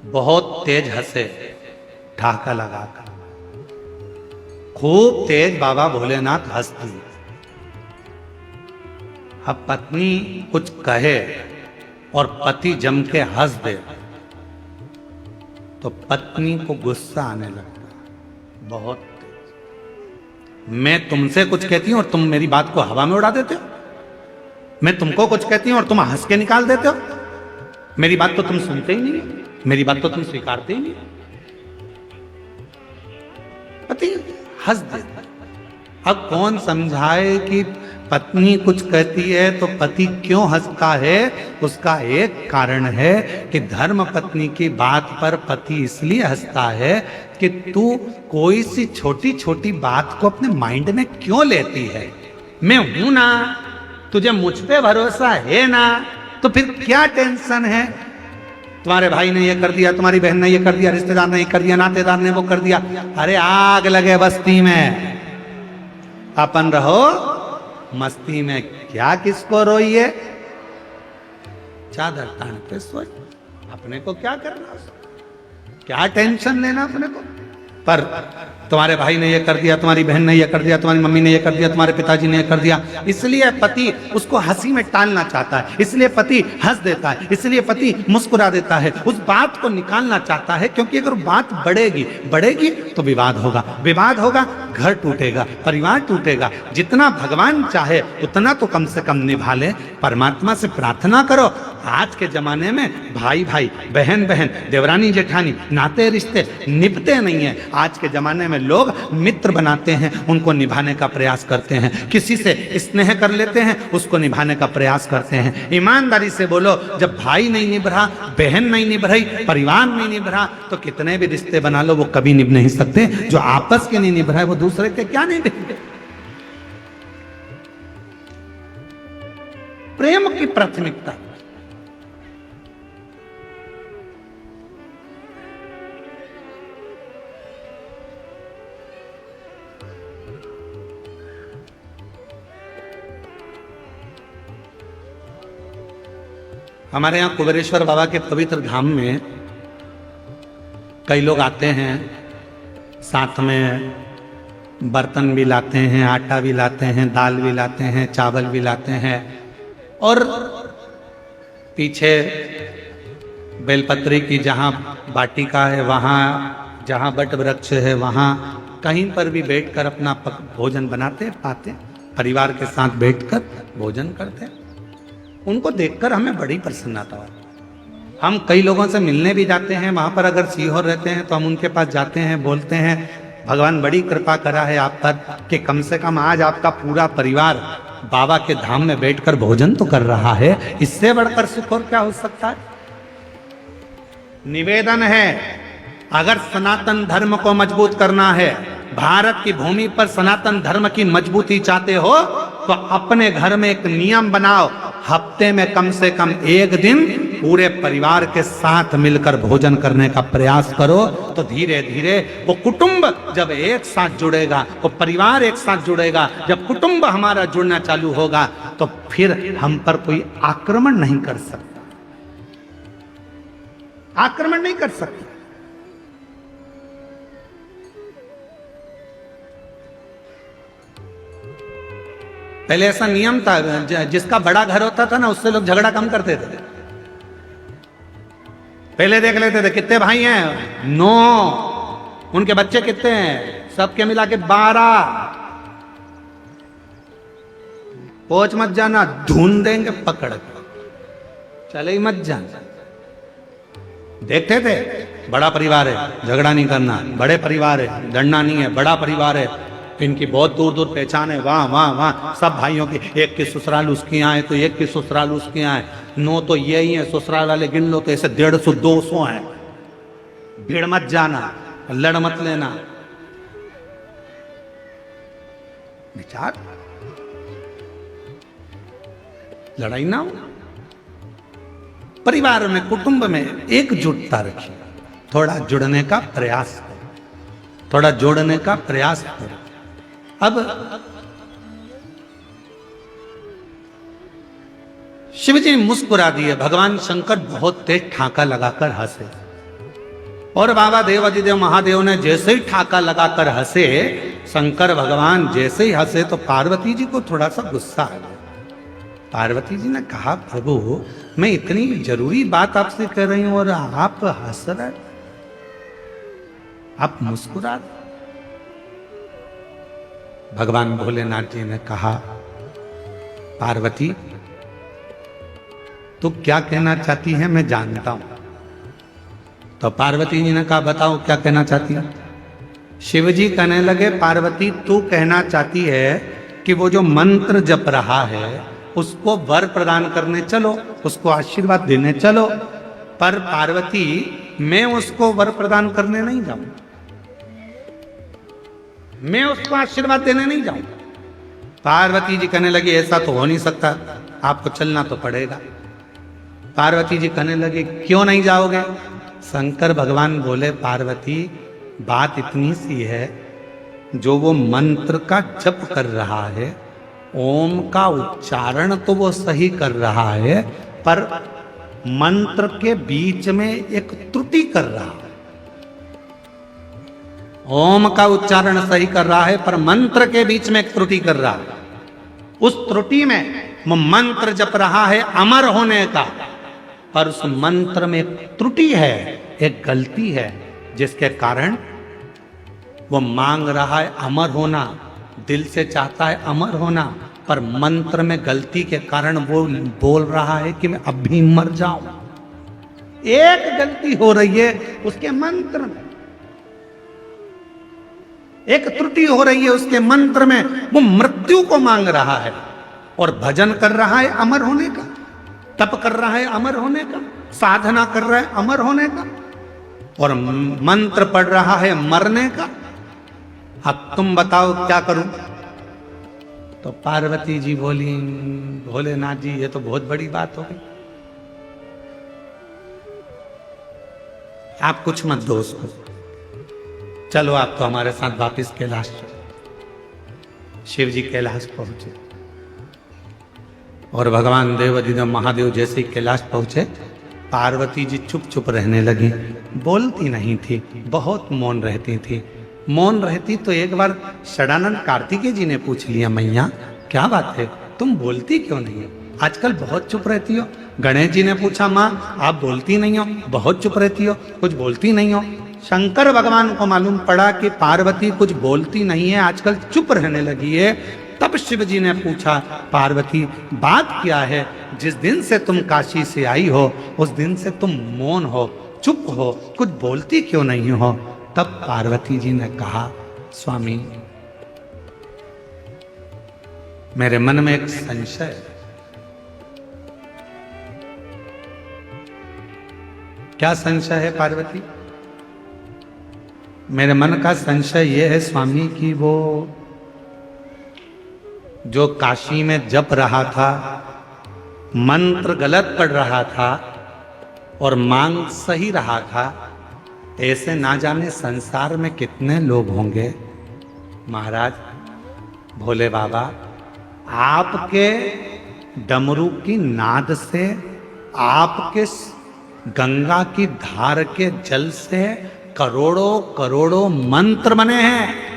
बहुत तेज हंसे, ठाका लगाकर। खूब तेज बाबा भोलेनाथ हंस दिए। अब पत्नी कुछ कहे और पति जम के हंस दे तो पत्नी को गुस्सा आने लगता है बहुत तेज। मैं तुमसे कुछ कहती हूं और तुम मेरी बात को हवा में उड़ा देते हो। मैं तुमको कुछ कहती हूं और तुम हंस के निकाल देते हो। मेरी बात तो तुम सुनते ही नहीं, मेरी बात तो तुम स्वीकारते ही नहीं। पति हंस देता। अब कौन समझाए कि पत्नी कुछ कहती है तो पति क्यों हंसता है? उसका एक कारण है कि धर्म पत्नी की बात पर पति इसलिए हंसता है कि तू कोई सी छोटी छोटी बात को अपने माइंड में क्यों लेती है? मैं हूं ना, तुझे मुझ पे भरोसा है ना, तो फिर क्या टेंशन है? तुम्हारे भाई ने ये कर दिया, तुम्हारी बहन ने ये कर दिया, रिश्तेदार ने ये कर दिया, नातेदार ने वो कर दिया। अरे आग लगे बस्ती में, अपन रहो मस्ती में। क्या किसको रोइए? चादर तान पे सोच। अपने को क्या करना, क्या टेंशन लेना अपने को? पर तुम्हारे भाई ने ये कर दिया, तुम्हारी बहन ने ये कर दिया, तुम्हारी मम्मी ने ये कर दिया, तुम्हारे पिताजी ने ये कर दिया, इसलिए पति उसको हंसी में टालना चाहता है, इसलिए पति हंस देता है, इसलिए पति मुस्कुरा देता है, उस बात को निकालना चाहता है। क्योंकि अगर बात बढ़ेगी तो विवाद होगा, विवाद होगा घर टूटेगा, परिवार टूटेगा। जितना भगवान चाहे उतना तो कम से कम निभा ले। परमात्मा से प्रार्थना करो। आज के जमाने में भाई भाई, बहन बहन, देवरानी जेठानी, नाते रिश्ते निभते नहीं है। आज के जमाने में लोग मित्र बनाते हैं, उनको निभाने का प्रयास करते हैं। किसी से स्नेह कर लेते हैं, उसको निभाने का प्रयास करते हैं। ईमानदारी से बोलो, जब भाई नहीं निभ रहा, बहन नहीं निभ रही, परिवार नहीं निभ रहा, तो कितने भी रिश्ते बना लो वो कभी निभ नहीं सकते। जो आपस के नहीं निभ रहा है वो दूसरे के क्या नहीं निभेंगे? प्रेम की प्राथमिकता। हमारे यहाँ कुबेरेश्वर बाबा के पवित्र धाम में कई लोग आते हैं, साथ में बर्तन भी लाते हैं, आटा भी लाते हैं, दाल भी लाते हैं, चावल भी लाते हैं। और पीछे बेलपत्री की जहाँ वाटिका है, वहाँ जहाँ बट वृक्ष है, वहाँ कहीं पर भी बैठकर अपना भोजन बनाते पाते, परिवार के साथ बैठकर भोजन करते। उनको देखकर हमें बड़ी प्रसन्नता होती है। हम कई लोगों से मिलने भी जाते हैं, वहाँ पर अगर सीहोर रहते हैं तो हम उनके पास जाते हैं, बोलते हैं भगवान बड़ी कृपा करा है आप पर कि कम से कम आज आपका पूरा परिवार बाबा के धाम में बैठकर भोजन तो कर रहा है। इससे बढ़कर सुख और क्या हो सकता है? निवेदन है, अगर सनातन धर्म को मजबूत करना है, भारत की भूमि पर सनातन धर्म की मजबूती चाहते हो, तो अपने घर में एक नियम बनाओ, हफ्ते में कम से कम एक दिन पूरे परिवार के साथ मिलकर भोजन करने का प्रयास करो। तो धीरे धीरे वो कुटुंब जब एक साथ जुड़ेगा, वो परिवार एक साथ जुड़ेगा, जब कुटुंब हमारा जुड़ना चालू होगा, तो फिर हम पर कोई आक्रमण नहीं कर सकता, आक्रमण नहीं कर सकता। पहले ऐसा नियम था, जिसका बड़ा घर होता था ना, उससे लोग झगड़ा कम करते थे। पहले देख लेते थे कितने भाई हैं, 9, उनके बच्चे कितने हैं, सबके मिला के 12। पहुंच मत जाना, ढूंढ देंगे पकड़ के, चले ही मत जाना। देखते थे बड़ा परिवार है, झगड़ा नहीं करना, बड़े परिवार है, लड़ना नहीं है, बड़ा परिवार है, इनकी बहुत दूर दूर पहचान है, वहाँ वहाँ वहाँ सब भाइयों की, एक की ससुराल उसके यहाँ है तो एक की ससुराल उसके यहाँ है, 9 तो यही है, ससुराल वाले गिन लो तो ऐसे 150-200 है। भीड़ मत जाना, लड़ मत लेना। विचार, लड़ाई ना हो। परिवार में, कुटुंब में एकजुटता रखिए, थोड़ा जुड़ने का प्रयास करो, थोड़ा जोड़ने का प्रयास करो। अब शिव जी मुस्कुरा दिए। भगवान शंकर बहुत तेज ठाका लगाकर हंसे, और बाबा देवाधिदेव महादेव ने जैसे ही ठाका लगाकर हंसे, शंकर भगवान जैसे ही हंसे तो पार्वती जी को थोड़ा सा गुस्सा आ गया। पार्वती जी ने कहा, प्रभु मैं इतनी जरूरी बात आपसे कह रही हूं और आप हंस रहे, आप मुस्कुरा। भगवान भोलेनाथ जी ने कहा, पार्वती तू क्या कहना चाहती है मैं जानता हूं। तो पार्वती जी ने कहा, बताओ क्या कहना चाहती है। शिव जी कहने लगे, पार्वती तू कहना चाहती है कि वो जो मंत्र जप रहा है उसको वर प्रदान करने चलो, उसको आशीर्वाद देने चलो। पर पार्वती मैं उसको वर प्रदान करने नहीं जाऊं, मैं उसको आशीर्वाद देने नहीं जाऊं। पार्वती जी कहने लगी, ऐसा तो हो नहीं सकता, आपको चलना तो पड़ेगा। पार्वती जी कहने लगे, क्यों नहीं जाओगे। शंकर भगवान बोले, पार्वती बात इतनी सी है, जो वो मंत्र का जप कर रहा है, ओम का उच्चारण तो वो सही कर रहा है, पर मंत्र के बीच में एक त्रुटि कर रहा है। ओम का उच्चारण सही कर रहा है, पर मंत्र के बीच में एक त्रुटि कर रहा है। उस त्रुटि में वो मंत्र जप रहा है अमर होने का, पर उस मंत्र में एक त्रुटि है, एक गलती है, जिसके कारण वो मांग रहा है अमर होना, दिल से चाहता है अमर होना, पर मंत्र में गलती के कारण वो बोल रहा है कि मैं अभी मर जाऊं। एक गलती हो रही है उसके मंत्र में, एक त्रुटि हो रही है उसके मंत्र में, वो मृत्यु को मांग रहा है और भजन कर रहा है अमर होने का, तप कर रहा है अमर होने का, साधना कर रहा है अमर होने का, और मंत्र पढ़ रहा है मरने का। अब तुम बताओ क्या करूं। तो पार्वती जी बोली, भोलेनाथ जी ये तो बहुत बड़ी बात हो गई, आप कुछ मत दो उसको, चलो आप तो हमारे साथ वापिस कैलाश चलो। शिव जी कैलाश पहुंचे और भगवान देवाधिदेव महादेव जैसे ही कैलाश पहुंचे, पार्वती जी चुप चुप रहने लगी, बोलती नहीं थी, बहुत मौन रहती थी। मौन रहती तो एक बार षडानंद कार्तिकेय जी ने पूछ लिया, मैया क्या बात है, तुम बोलती क्यों नहीं हो, आजकल बहुत चुप रहती हो। गणेश जी ने पूछा, माँ आप बोलती नहीं हो, बहुत चुप रहती हो, कुछ बोलती नहीं हो। शंकर भगवान को मालूम पड़ा कि पार्वती कुछ बोलती नहीं है, आजकल चुप रहने लगी है। तब शिव जी ने पूछा, पार्वती बात क्या है, जिस दिन से तुम काशी से आई हो उस दिन से तुम मौन हो, चुप हो, कुछ बोलती क्यों नहीं हो। तब पार्वती जी ने कहा, स्वामी मेरे मन में एक संशय है। क्या संशय है पार्वती। मेरे मन का संशय यह है स्वामी कि वो जो काशी में जप रहा था, मंत्र गलत पढ़ रहा था और मांग सही रहा था, ऐसे ना जाने संसार में कितने लोग होंगे। महाराज भोले बाबा, आपके डमरू की नाद से, आपके गंगा की धार के जल से करोड़ों करोड़ों मंत्र बने हैं।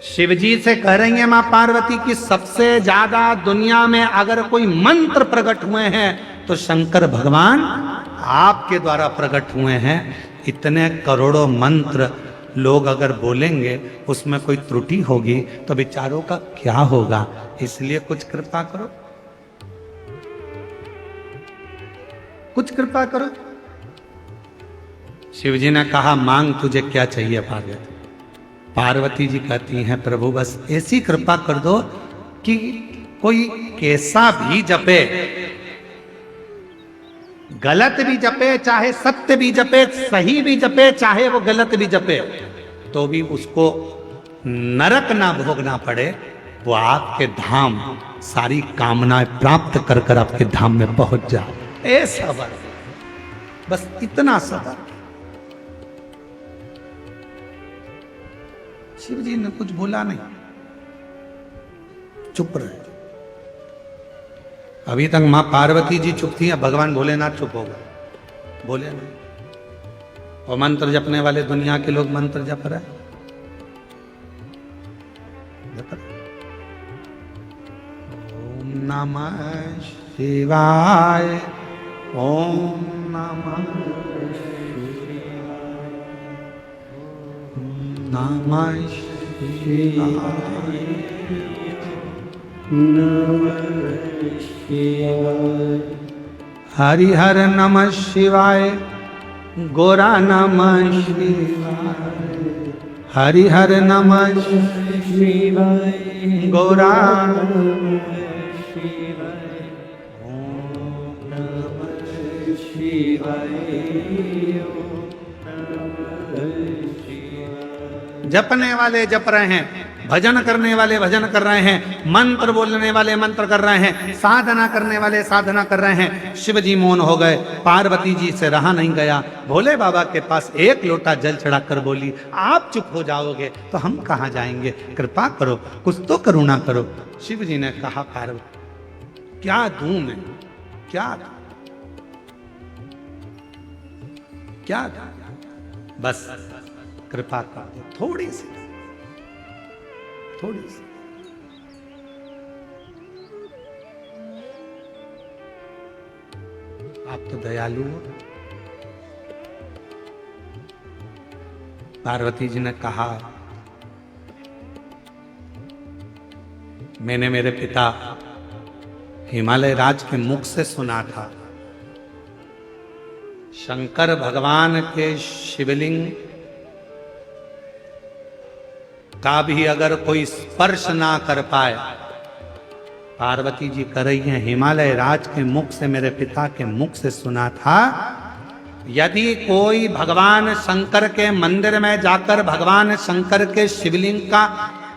शिव जी से कह रही है मां पार्वती की सबसे ज्यादा दुनिया में अगर कोई मंत्र प्रकट हुए हैं तो शंकर भगवान आपके द्वारा प्रकट हुए हैं। इतने करोड़ों मंत्र लोग अगर बोलेंगे, उसमें कोई त्रुटि होगी तो बेचारों का क्या होगा। इसलिए कुछ कृपा करो, कुछ कृपा करो। शिव जी ने कहा, मांग तुझे क्या चाहिए पार्वती। पार्वती जी कहती हैं, प्रभु बस ऐसी कृपा कर दो कि कोई कैसा भी जपे, गलत भी जपे चाहे सत्य भी जपे, सही भी जपे चाहे वो गलत भी जपे, तो भी उसको नरक ना भोगना पड़े, वो आपके धाम सारी कामनाएं प्राप्त कर कर आपके धाम में पहुंच जाए। ऐसा वर, बस इतना सबर। शिव जी ने कुछ बोला नहीं, चुप रहे। अभी तक माँ पार्वती जी चुप थी, अब भगवान भोलेनाथ चुप हो गए, बोले नहीं। और मंत्र जपने वाले दुनिया के लोग मंत्र जप रहे, ओम नमः शिवाय, ओम नमः नमः शिवाय, नमः शिवाय। हरिहर नमः शिवाय, गोरा नमः शिवाय, हरिहर नमः शिवाय, गोरा शिवाय, ओम नमः शिवाय, ओम नमः शिवाय। जपने वाले जप रहे हैं, भजन करने वाले भजन कर रहे हैं, मंत्र बोलने वाले मंत्र कर रहे हैं, साधना करने वाले साधना कर रहे हैं। शिव जी मौन हो गए, पार्वती जी से रहा नहीं गया। भोले बाबा के पास एक लोटा जल चढ़ाकर बोली, आप चुप हो जाओगे तो हम कहाँ जाएंगे, कृपा करो, कुछ तो करुणा करो। शिव जी ने कहा, पार्वती क्या दूं मैं, क्या दूं? क्या दूं? बस कृपा कर दो, थोड़ी सी, थोड़ी सी। आप तो दयालु हो। पार्वती जी ने कहा, मैंने मेरे पिता हिमालय राज के मुख से सुना था, शंकर भगवान के शिवलिंग का भी अगर कोई स्पर्श ना कर पाए, पार्वती जी कर रही हैं, हिमालय राज के मुख से, मेरे पिता के मुख से सुना था, यदि कोई भगवान शंकर के मंदिर में जाकर भगवान शंकर के शिवलिंग का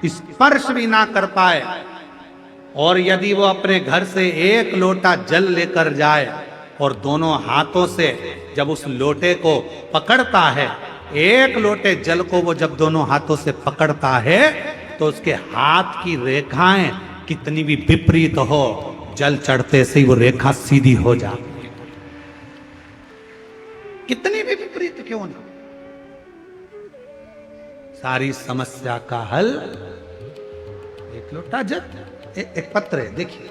स्पर्श भी ना कर पाए, और यदि वो अपने घर से एक लोटा जल लेकर जाए और दोनों हाथों से जब उस लोटे को पकड़ता है, एक लोटे जल को वो जब दोनों हाथों से पकड़ता है, तो उसके हाथ की रेखाएं कितनी भी विपरीत हो, जल चढ़ते से ही वो रेखा सीधी हो जाती है। कितनी भी विपरीत क्यों ना, सारी समस्या का हल एक लोटा जल। एक पत्र है, देखिए,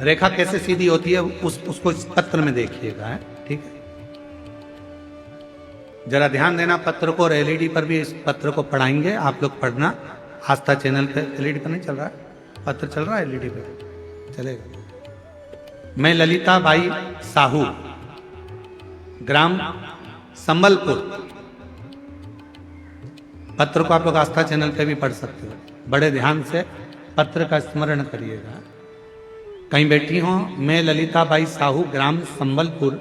रेखा कैसे सीधी होती है उसको इस पत्र में देखिएगा, है ठीक है। जरा ध्यान देना पत्र को, और एलईडी पर भी इस पत्र को पढ़ाएंगे, आप लोग पढ़ना। आस्था चैनल पे एलईडी पर नहीं चल रहा है, पत्र चल रहा है, एलईडी पे चलेगा। मैं ललिता बाई साहू, ग्राम संबलपुर। पत्र को आप लोग आस्था चैनल पे भी पढ़ सकते हो, बड़े ध्यान से पत्र का स्मरण करिएगा। कहीं बैठी हो, मैं ललिता बाई साहू, ग्राम संबलपुर,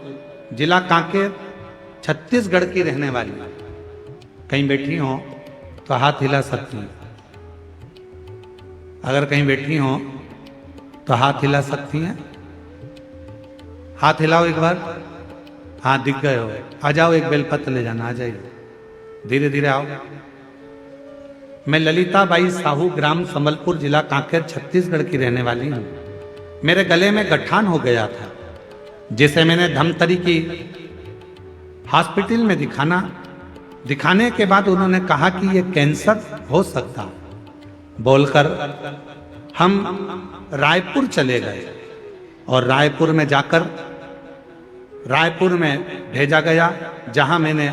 जिला कांकेर, छत्तीसगढ़ की रहने वाली। कहीं बैठी हो तो हाथ हिला सकती हैं। अगर कहीं बैठी हो तो हाथ हिला सकती हैं। हाथ हिलाओ एक बार, हाथ दिख गए हो, आ जाओ, एक बेलपत्र ले जाना, आ जाइए, धीरे धीरे आओ। मैं ललिता बाई साहू, ग्राम संबलपुर, जिला कांकेर, छत्तीसगढ़ की रहने वाली हूँ। मेरे गले में गठान हो गया था, जिसे मैंने धमतरी की हॉस्पिटल में दिखाने के बाद उन्होंने कहा कि ये कैंसर हो सकता, बोलकर हम रायपुर चले गए, और रायपुर में जाकर रायपुर में भेजा गया, जहां मैंने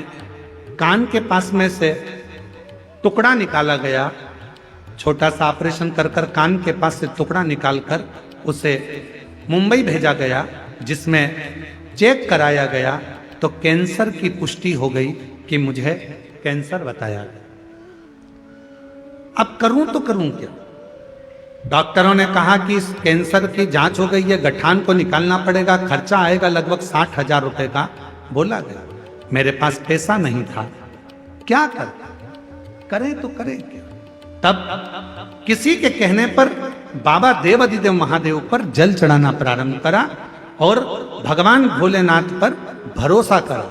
कान के पास में से टुकड़ा निकाला गया। छोटा सा ऑपरेशन कर कर कान के पास से टुकड़ा निकालकर उसे मुंबई भेजा गया, जिसमें चेक कराया गया तो कैंसर की पुष्टि हो गई कि मुझे कैंसर बताया गया। अब करूं तो करूं क्या? डॉक्टरों ने कहा कि इस कैंसर की जांच हो गई है, गठान को निकालना पड़ेगा, खर्चा आएगा लगभग 60,000 रुपए का बोला गया। मेरे पास पैसा नहीं था, क्या करें तो करें क्या? तब किसी के कहने पर बाबा देवाधिदेव महादेव पर जल चढ़ाना प्रारंभ करा और भगवान भोलेनाथ पर भरोसा करा।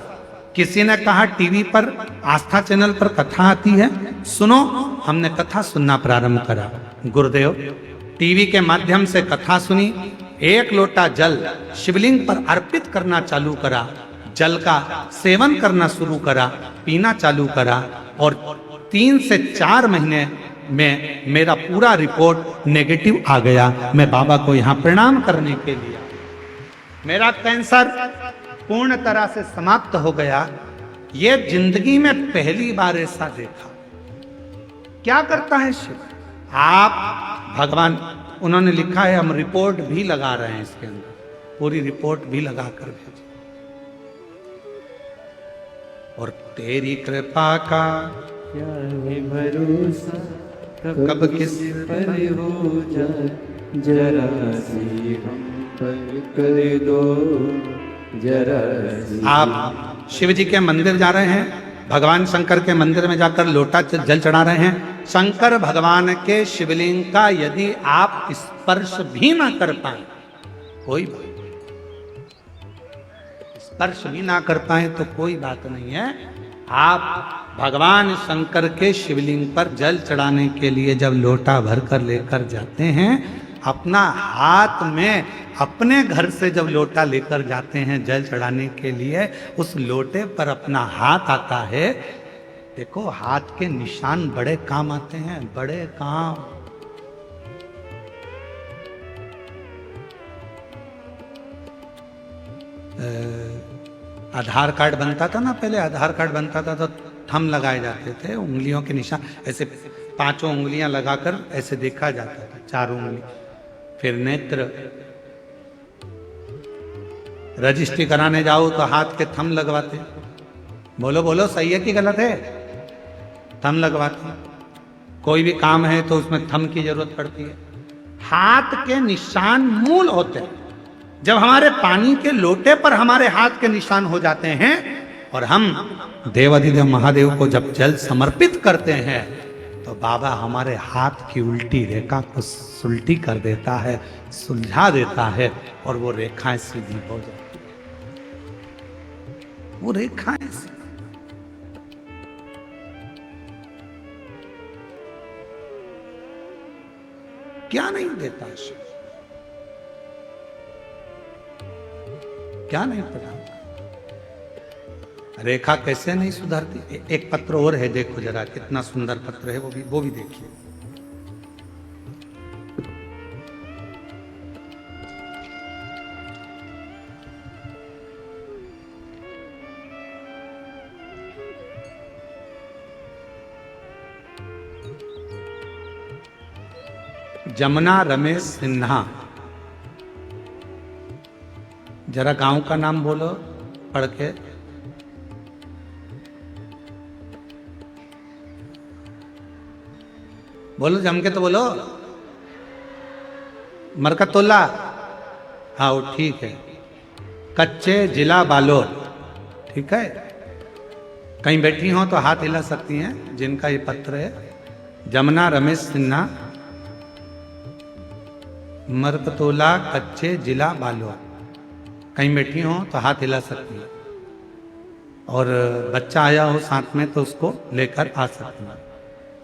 किसी ने कहा टीवी पर आस्था चैनल पर कथा आती है, सुनो। हमने कथा सुनना प्रारंभ करा। गुरुदेव टीवी के माध्यम से कथा सुनी, एक लोटा जल शिवलिंग पर अर्पित करना चालू करा, जल का सेवन करना शुरू करा, पीना चालू करा, और 3 से 4 महीने में मेरा पूरा रिपोर्ट नेगेटिव आ गया। मैं बाबा को यहाँ प्रणाम करने के लिए, मेरा कैंसर पूर्ण तरह से समाप्त हो गया। ये जिंदगी में पहली बार ऐसा देखा। क्या करता है शिव? आप भगवान, उन्होंने लिखा है, हम रिपोर्ट भी लगा रहे हैं इसके अंदर, पूरी रिपोर्ट भी लगा कर भेजी। और तेरी कृपा का क्या है भरोसा, कब किस पर हो जाए, जरा सी हम पर कर दो, जरा सी। आप शिव जी के मंदिर जा रहे हैं, भगवान शंकर के मंदिर में जाकर लोटा जल चढ़ा रहे हैं। शंकर भगवान के शिवलिंग का यदि आप स्पर्श भी ना कर पाए, कोई बात, स्पर्श भी ना कर पाए तो कोई बात नहीं है। आप भगवान शंकर के शिवलिंग पर जल चढ़ाने के लिए जब लोटा भर कर लेकर जाते हैं, अपना हाथ में, अपने घर से जब लोटा लेकर जाते हैं जल चढ़ाने के लिए, उस लोटे पर अपना हाथ आता है। देखो हाथ के निशान बड़े काम आते हैं, बड़े काम। आधार कार्ड बनता था ना पहले, आधार कार्ड बनता था तो थंब लगाए जाते थे, उंगलियों के निशान ऐसे 5 उंगलियां लगाकर ऐसे देखा जाता था, 4 उंगली। फिर नेत्र, रजिस्ट्री कराने जाओ तो हाथ के थंब लगवाते। बोलो बोलो, सही है कि गलत है? थंब लगवाते। कोई भी काम है तो उसमें थंब की जरूरत पड़ती है। हाथ के निशान मूल होते हैं। जब हमारे पानी के लोटे पर हमारे हाथ के निशान हो जाते हैं और हम देवाधिदेव महादेव को जब जल समर्पित करते हैं, तो बाबा हमारे हाथ की उल्टी रेखा को सुलटी कर देता है, सुलझा देता है, और वो रेखाएं सीधी हो जाती है। वो रेखाएं सीधी। क्या नहीं देता शिव? क्या नहीं पता? रेखा कैसे नहीं सुधरती? एक पत्र और है, देखो जरा कितना सुंदर पत्र है, वो भी देखिए। जमुना रमेश सिन्हा, जरा गांव का नाम बोलो पढ़ के। बोलो जम के तो बोलो। मरकतुल्ला, हाँ वो ठीक है। कच्चे, जिला बालोद, ठीक है। कहीं बैठी हो तो हाथ हिला सकती हैं जिनका ये पत्र है। जमुना रमेश सिन्हा, मरकतोला, कच्चे, जिला बालोद। कहीं बैठी हो तो हाथ हिला सकती है, और बच्चा आया हो साथ में तो उसको लेकर आ सकती है।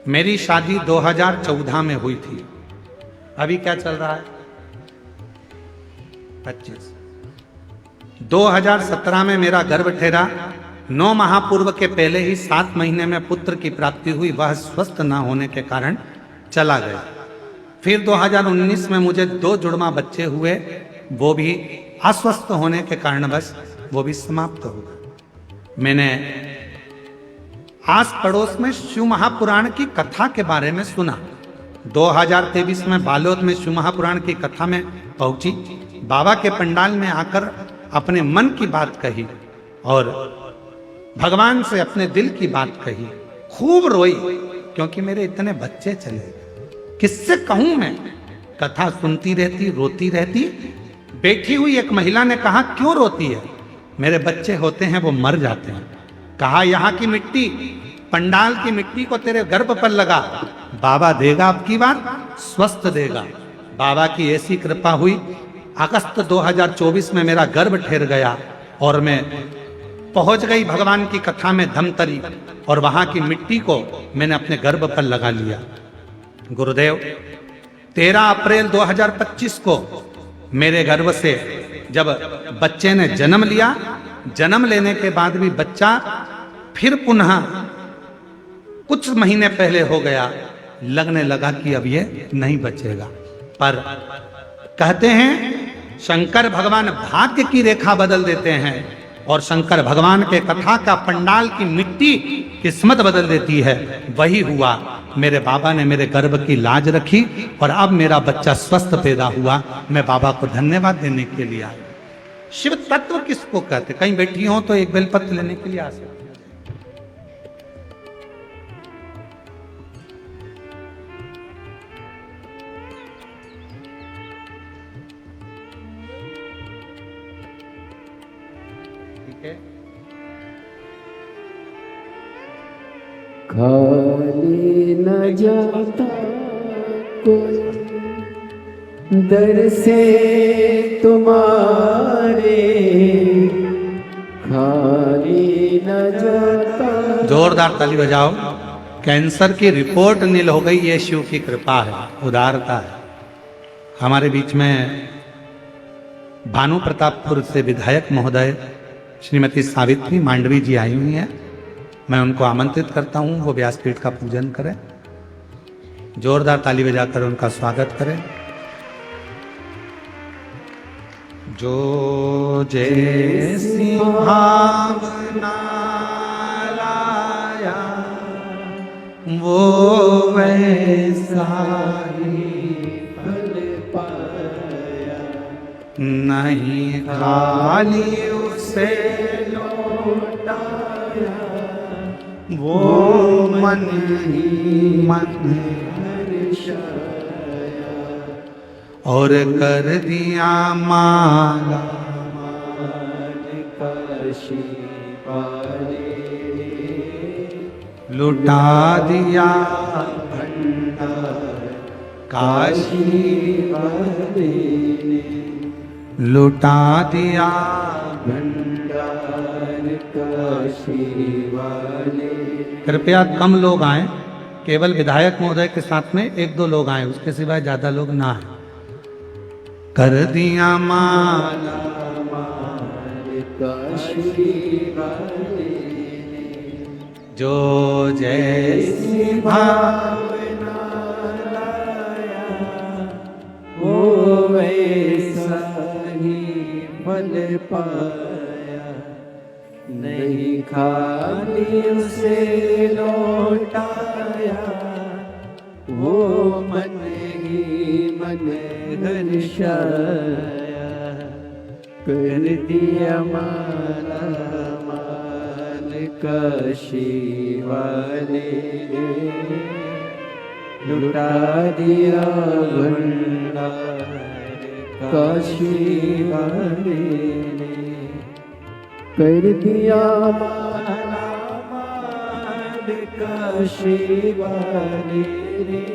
मेरी शादी 2014 में हुई थी। अभी क्या चल रहा है? 25। 2017 में मेरा गर्भ ठहरा। 9 माह पूर्व के पहले ही 7 महीने में पुत्र की प्राप्ति हुई। वह स्वस्थ न होने के कारण चला गया। फिर 2019 में मुझे 2 जुड़वा बच्चे हुए, वो भी अस्वस्थ होने के कारण बस वो भी समाप्त हो गए। मैंने आस पड़ोस में शिव महापुराण की कथा के बारे में सुना। 2023 में बालोद में शिव महापुराण की कथा में पहुंची। बाबा के पंडाल में आकर अपने मन की बात कही और भगवान से अपने दिल की बात कही। खूब रोई क्योंकि मेरे इतने बच्चे चले गए। किससे कहूं मैं? कथा सुनती रहती, रोती रहती। बैठी हुई एक महिला ने कहा, क्यों रोती है? मेरे बच्चे होते हैं वो मर जाते हैं। कहा, यहाँ की मिट्टी, पंडाल की मिट्टी को तेरे गर्भ पर लगा, बाबा देगा अब की बार, स्वस्थ देगा। बाबा की ऐसी कृपा हुई। अगस्त 2024 में मेरा गर्भ ठहर गया और मैं पहुंच गई भगवान की कथा में धमतरी, और वहां की मिट्टी को मैंने अपने गर्भ पर लगा लिया। गुरुदेव, 13 अप्रैल 2025 को मेरे गर्भ से जब बच्चे ने जन्म लिया, जन्म लेने के बाद भी बच्चा फिर पुनः कुछ महीने पहले हो गया, लगने लगा कि अब ये नहीं बचेगा। पर कहते हैं शंकर भगवान भाग्य की रेखा बदल देते हैं, और शंकर भगवान के कथा का पंडाल की मिट्टी किस्मत बदल देती है। वही हुआ, मेरे बाबा ने मेरे गर्भ की लाज रखी और अब मेरा बच्चा स्वस्थ पैदा हुआ। मैं बाबा को धन्यवाद देने के लिए आया। शिव तत्व किसको कहते? कहीं बैठी हो तो एक बेलपत्र लेने के लिए आ सकते। खाली न जाता कोई दर से तुम्हारे, खाली न जाता। जोरदार ताली बजाओ। कैंसर की रिपोर्ट नील हो गई, ये शिव की कृपा है, उदारता है। हमारे बीच में भानु प्रतापपुर से विधायक महोदय श्रीमती सावित्री मांडवी जी आई हुई हैं। मैं उनको आमंत्रित करता हूं, वो व्यासपीठ का पूजन करें। जोरदार ताली बजाकर उनका स्वागत करें। जो जैसी भावना लाया वो वैसा ही फल पाया, नहीं खाली उसे लौटाया, वो मन ही मन हर्षाया, और कर दिया माला मान काशी पाले, लुटा दिया भंडार काशी वाले ने, लुटा दिया। भंडार काशी वाले। कृपया कम लोग आए, केवल विधायक महोदय के साथ में 1-2 लोग आए, उसके सिवाय ज्यादा लोग ना आए। कर दिया माला मार काशी वाले ने, जो जैसी भावना लाया वो वैसा ही फल पाया, नहीं खाली उसे लौटाया, वो मन ही मन हर्षाया, कर दिया माला माल काशी वाले ने, लुटा दिया भंडार काशी वाले ने, कर दिया माला माल काशी वाले ने,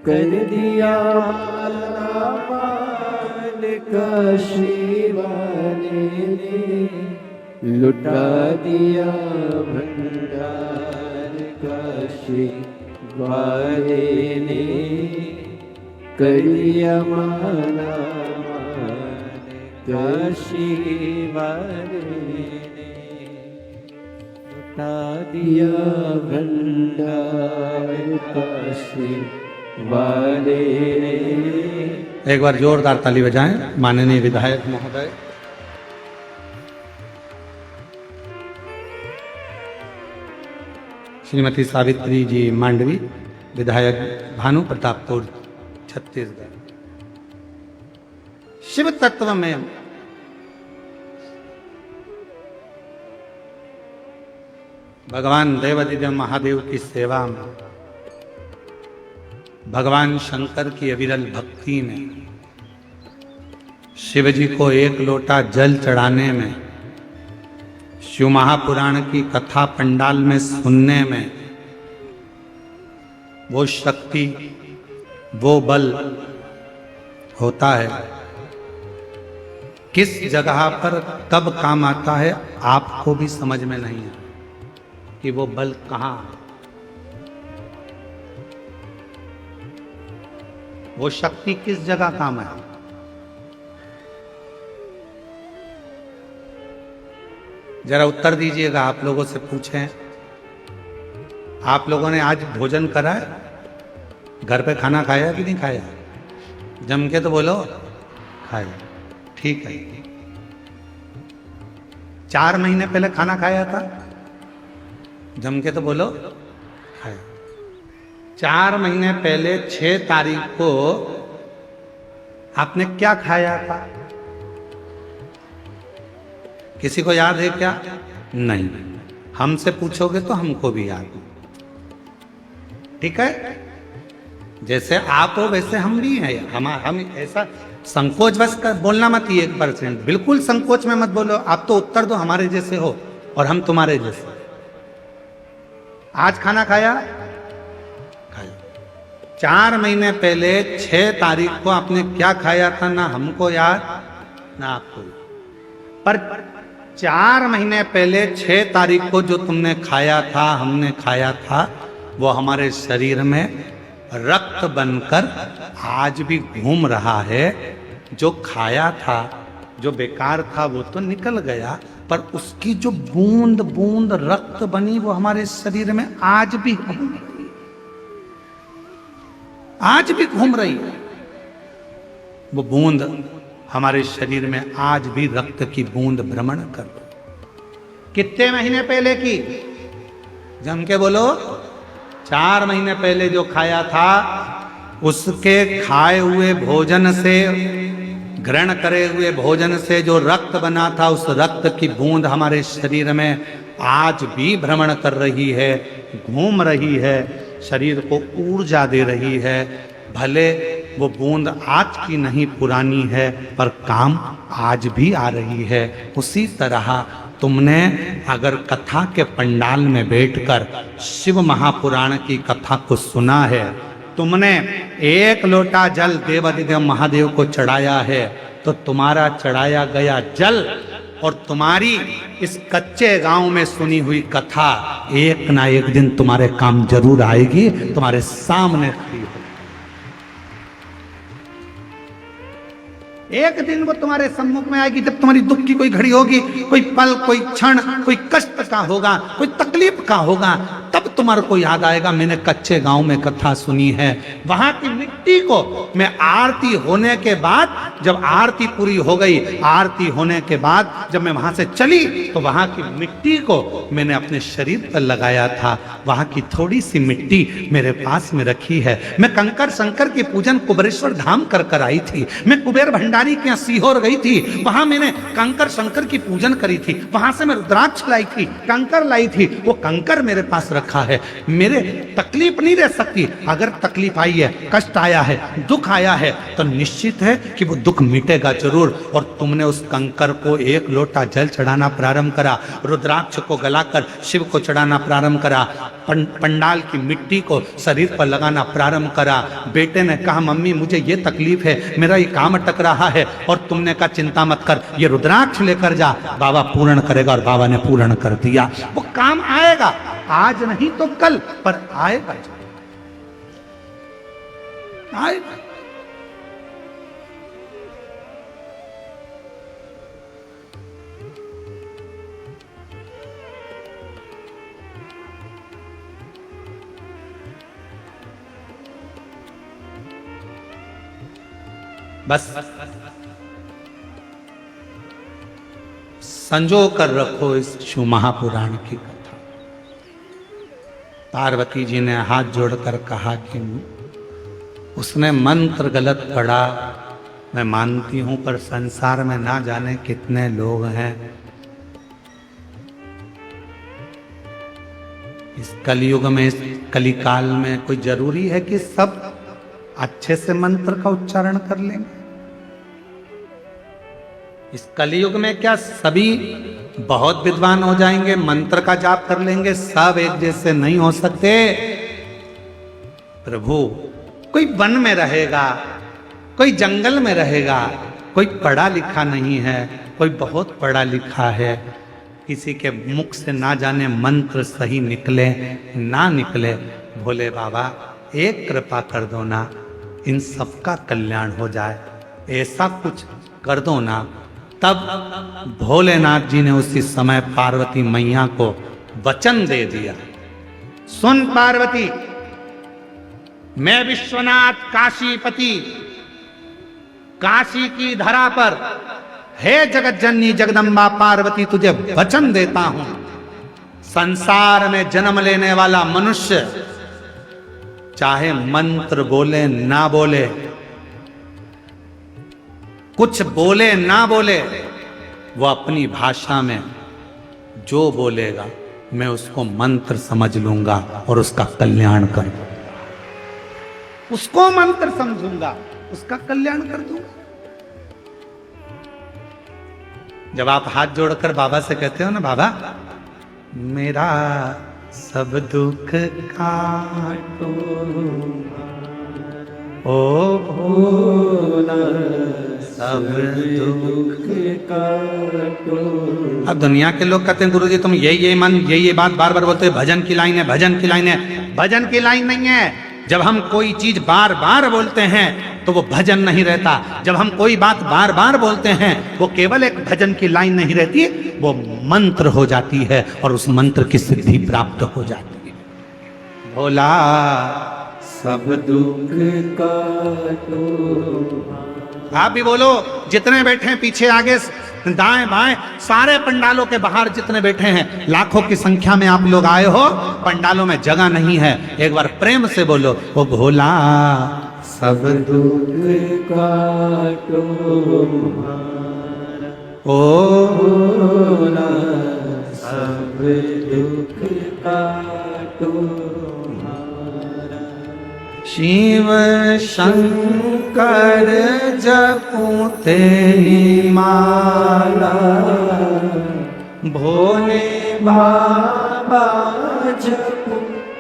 कर दिया माला माल काशी वाले ने, लुटा दिया भंडार काशी वाले ने, कर दिया माला माल काशी वाले ने, लुटा दिया भंडार काशी वाले ने। एक बार जोरदार ताली बजाएं माननीय विधायक महोदय। श्रीमती सावित्री जी मांडवी, विधायक भानु प्रतापपुर छत्तीसगढ़। शिव तत्व में भगवान देवादिदेव महादेव की सेवा में, भगवान शंकर की अविरल भक्ति में, शिव जी को 1 लोटा जल चढ़ाने में, शिव महापुराण की कथा पंडाल में सुनने में, वो शक्ति, वो बल होता है किस जगह पर कब काम आता है आपको भी समझ में नहीं है कि वो बल कहां है, वो शक्ति किस जगह काम है। जरा उत्तर दीजिएगा, आप लोगों से पूछें, आप लोगों ने आज भोजन करा है? घर पे खाना खाया कि नहीं खाया? जम के तो बोलो, खाया। ठीक है। 4 महीने पहले खाना खाया था? जम के तो बोलो, खाया। 4 महीने पहले 6 तारीख को आपने क्या खाया था? किसी को याद है क्या? नहीं। हमसे पूछोगे तो हमको भी याद है। ठीक है, जैसे आप हो वैसे हम भी हैं। हम ऐसा संकोच बस कर बोलना मत ही 1%, बिल्कुल संकोच में मत बोलो। आप तो उत्तर दो, हमारे जैसे हो और हम तुम्हारे जैसे। आज खाना खाया? खाया। 4 महीने पहले 6 तारीख को आपने क्या खाया था? ना हमको याद ना आपको। पर 4 महीने पहले 6 तारीख को जो तुमने खाया था, हमने खाया था, वो हमारे शरीर में रक्त बनकर आज भी घूम रहा है। जो खाया था, जो बेकार था, वो तो निकल गया, पर उसकी जो बूंद बूंद रक्त बनी वो हमारे शरीर में आज भी घूम रही है। आज भी घूम रही है वो बूंद हमारे शरीर में। आज भी रक्त की बूंद भ्रमण कर रही। कितने महीने पहले की? जम के बोलो। 4 महीने पहले जो खाया था, उसके खाए हुए भोजन से, ग्रहण करे हुए भोजन से जो रक्त बना था, उस रक्त की बूंद हमारे शरीर में आज भी भ्रमण कर रही है, घूम रही है, शरीर को ऊर्जा दे रही है। भले वो बूंद आज की नहीं, पुरानी है, पर काम आज भी आ रही है। उसी तरह तुमने अगर कथा के पंडाल में बैठकर शिव महापुराण की कथा को सुना है, तुमने 1 लोटा जल देवाधिदेव महादेव को चढ़ाया है, तो तुम्हारा चढ़ाया गया जल और तुम्हारी इस कच्चे गांव में सुनी हुई कथा एक ना एक दिन तुम्हारे काम जरूर आएगी, तुम्हारे सामने खड़ी होगी। एक दिन वो तुम्हारे सम्मुख में आएगी, जब तुम्हारी दुख की कोई घड़ी होगी, कोई पल, कोई क्षण, कोई कष्ट का होगा, कोई तकलीफ का होगा, तब तुम्हारे को याद आएगा, मैंने कच्चे गांव में कथा सुनी है। वहां की मिट्टी को मैं आरती होने के बाद, जब आरती पूरी हो गई, आरती होने के बाद जब मैं वहां से चली, तो वहां की मिट्टी को मैंने अपने शरीर पर लगाया था। वहां की थोड़ी सी मिट्टी मेरे पास में रखी है। मैं कंकर शंकर की पूजन कुबेरेश्वर धाम कर आई थी। मैं कुबेर भंडारी के यहाँ सीहोर गई थी, वहां मैंने कंकर शंकर की पूजन करी थी। वहां से मैं रुद्राक्ष लाई थी, कंकर लाई थी। वो कंकर मेरे पास रखा है। मेरे तकलीफ नहीं रह सकती। अगर तकलीफ आई है, कष्ट आया है, दुख आया है, तो निश्चित है कि वो दुख मिटेगा जरूर। और तुमने उस कंकर को 1 लोटा जल चढ़ाना प्रारंभ करा, रुद्राक्ष को गलाकर शिव को चढ़ाना प्रारंभ करा, पंडाल की मिट्टी को शरीर पर लगाना प्रारंभ करा। बेटे ने कहा, मम्मी मुझे ये तकलीफ है, मेरा ये काम अटक रहा है। और तुमने कहा, चिंता मत कर, ये रुद्राक्ष लेकर जा, बाबा पूर्ण करेगा। और बाबा ने पूर्ण कर दिया। वो काम आएगा, आज नहीं तो कल, पर आएगा, आएगा। बस संजो कर रखो इस शिव महापुराण की कथा। पार्वती जी ने हाथ जोड़कर कहा कि उसने मंत्र गलत पढ़ा, मैं मानती हूं, पर संसार में ना जाने कितने लोग हैं। इस कलयुग में, इस कलिकाल में कोई जरूरी है कि सब अच्छे से मंत्र का उच्चारण कर लेंगे? इस कलयुग में क्या सभी बहुत विद्वान हो जाएंगे, मंत्र का जाप कर लेंगे? सब एक जैसे नहीं हो सकते प्रभु। कोई वन में रहेगा, कोई जंगल में रहेगा, कोई पढ़ा लिखा नहीं है, कोई बहुत पढ़ा लिखा है, किसी के मुख से ना जाने मंत्र सही निकले ना निकले, भोले बाबा एक कृपा कर दो ना, इन सबका कल्याण हो जाए, ऐसा कुछ कर दो ना। तब भोलेनाथ जी ने उसी समय पार्वती मैया को वचन दे दिया, सुन पार्वती, मैं विश्वनाथ काशीपति काशी की धरा पर, हे जगत जननी जगदम्बा पार्वती, तुझे वचन देता हूं, संसार में जन्म लेने वाला मनुष्य चाहे मंत्र बोले ना बोले, कुछ बोले ना बोले, वो अपनी भाषा में जो बोलेगा मैं उसको मंत्र समझ लूंगा और उसका कल्याण करूंगा, उसको मंत्र समझूंगा, उसका कल्याण कर दूंगा। जब आप हाथ जोड़कर बाबा से कहते हो ना, बाबा मेरा सब दुख काटो, ओ भोला सब दुख काटो। अब दुनिया के लोग कहते हैं गुरुजी तुम ये मन ये बात बार बार बोलते हो, भजन की लाइन है, भजन की लाइन है। भजन की लाइन नहीं है। जब हम कोई चीज बार बार बोलते हैं तो वो भजन नहीं रहता। जब हम कोई बात बार बार बोलते हैं वो केवल एक भजन की लाइन नहीं रहती, वो मंत्र हो जाती है और उस मंत्र की सिद्धि प्राप्त हो जाती है। भोला सब दुख काटो। आप भी बोलो, जितने बैठे हैं पीछे आगे दाएं बाएं सारे पंडालों के बाहर जितने बैठे हैं, लाखों की संख्या में आप लोग आए हो, पंडालों में जगह नहीं है, एक बार प्रेम से बोलो, ओ भोला सब दुख काटो, ओ भोला सब दुख काटो। शिव शंकर जपू तेरी माला, भोले बाबा जपू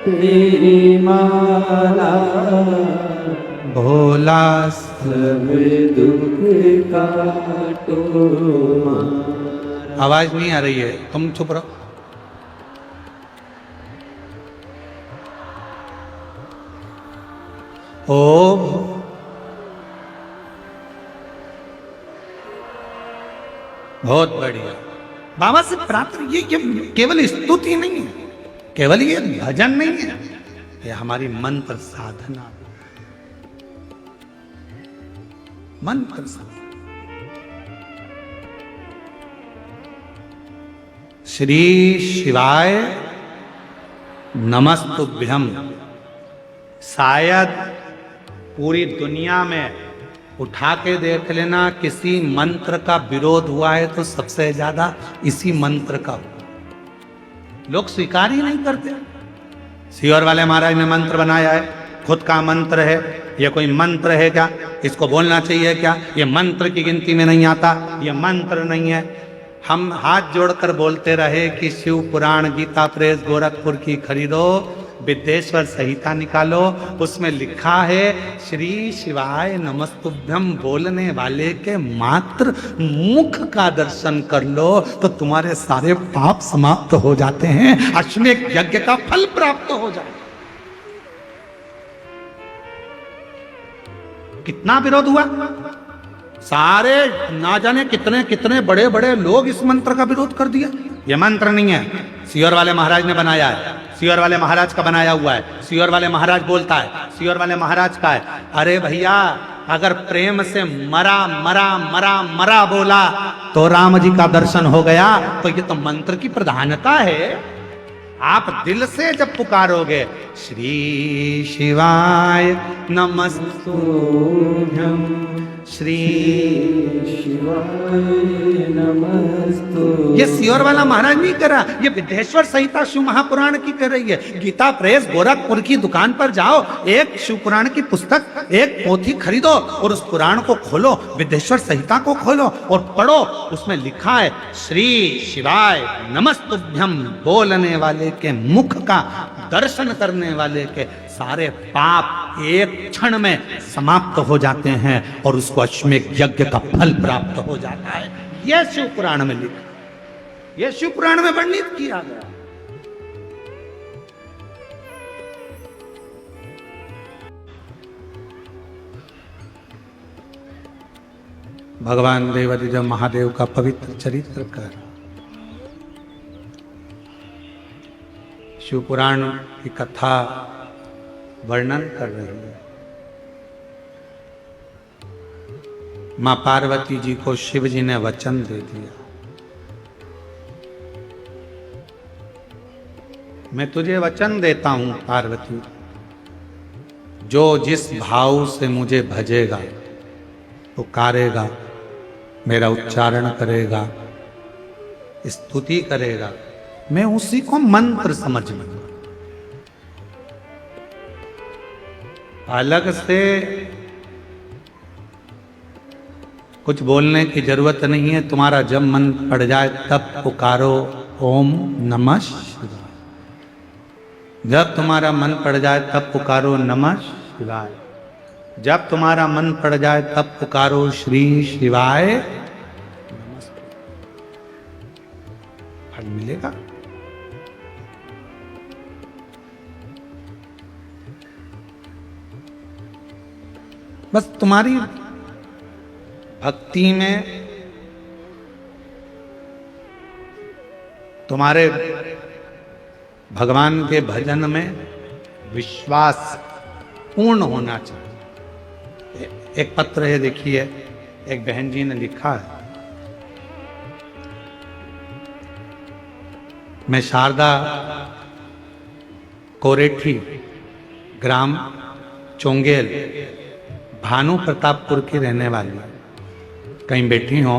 तेरी माला, भोला सब दुख काटो। आवाज नहीं आ रही है, तुम चुप रहो। ओ बहुत बढ़िया। बाबा से प्राप्त ये केवल स्तुति नहीं है, केवल ये भजन नहीं है, ये हमारी मंत्र साधना, मंत्र साधना। श्री शिवाय नमस्तुभ्यम। शायद पूरी दुनिया में उठा के देख लेना, किसी मंत्र का विरोध हुआ है तो सबसे ज्यादा इसी मंत्र का। लोग स्वीकार ही नहीं करते। सियोर वाले महाराज ने मंत्र बनाया है, खुद का मंत्र है, ये कोई मंत्र है क्या? इसको बोलना चाहिए क्या? ये मंत्र की गिनती में नहीं आता, ये मंत्र नहीं है। हम हाथ जोड़कर बोलते रहे कि शिव पुराण गीता प्रेस गोरखपुर की खरीदो, विद्येश्वर संहिता निकालो, उसमें लिखा है श्री शिवाय नमस्तुभ्यम बोलने वाले के मात्र मुख का दर्शन कर लो तो तुम्हारे सारे पाप समाप्त हो जाते हैं, अश्वमेध यज्ञ का फल प्राप्त हो जाए। कितना विरोध हुआ, सारे ना जाने कितने कितने बड़े बड़े लोग इस मंत्र का विरोध कर दिया। यह मंत्र नहीं है, सियोर वाले महाराज ने बनाया है, सियोर वाले महाराज का बनाया हुआ है, सियोर वाले महाराज बोलता है, सियोर वाले महाराज का है। अरे भैया, अगर प्रेम से मरा मरा मरा मरा बोला तो राम जी का दर्शन हो गया, तो ये तो मंत्र की प्रधानता है। आप दिल से जब पुकारोगे श्री शिवाय नमस्तुभ्यम, श्री शिवाय नमस्तुभ्यम, ये सियोर वाला महाराज नहीं कर रहा, ये विद्येश्वर संहिता शिव महापुराण की कर रही है। गीता प्रेस गोरखपुर की दुकान पर जाओ, एक शिव पुराण की पुस्तक, एक पोथी खरीदो और उस पुराण को खोलो, विद्येश्वर संहिता को खोलो और पढ़ो। उसमें लिखा है श्री शिवाय नमस्तुभ्यम, बोलने वाले के मुख का दर्शन करने वाले के सारे पाप एक क्षण में समाप्त हो जाते हैं और उसको अश्वमेध यज्ञ का फल प्राप्त हो जाता है। यह शिव पुराण में लिखा, यह शिव पुराण में वर्णित किया गया। भगवान देवादिदेव महादेव का पवित्र चरित्र कर शिव पुराण की कथा वर्णन कर रही है। मां पार्वती जी को शिव जी ने वचन दे दिया, मैं तुझे वचन देता हूं पार्वती, जो जिस भाव से मुझे भजेगा, पुकारेगा, मेरा उच्चारण करेगा, स्तुति करेगा, मैं उसी को मंत्र समझ लूंगा। अलग से कुछ बोलने की जरूरत नहीं है। तुम्हारा जब मन पड़ जाए तब पुकारो ओम नमः शिवाय। जब तुम्हारा मन पड़ जाए तब पुकारो नमः शिवाय। जब तुम्हारा मन पड़ जाए तब पुकारो श्री शिवाय नमस्ते। फल मिलेगा। बस तुम्हारी भक्ति में, तुम्हारे भगवान के भजन में विश्वास पूर्ण होना चाहिए। एक पत्र है, देखिए, एक बहन जी ने लिखा है, मैं शारदा कोरेठी, ग्राम चोंगेल, भानु प्रतापपुर की रहने वाली। कहीं बैठी हो?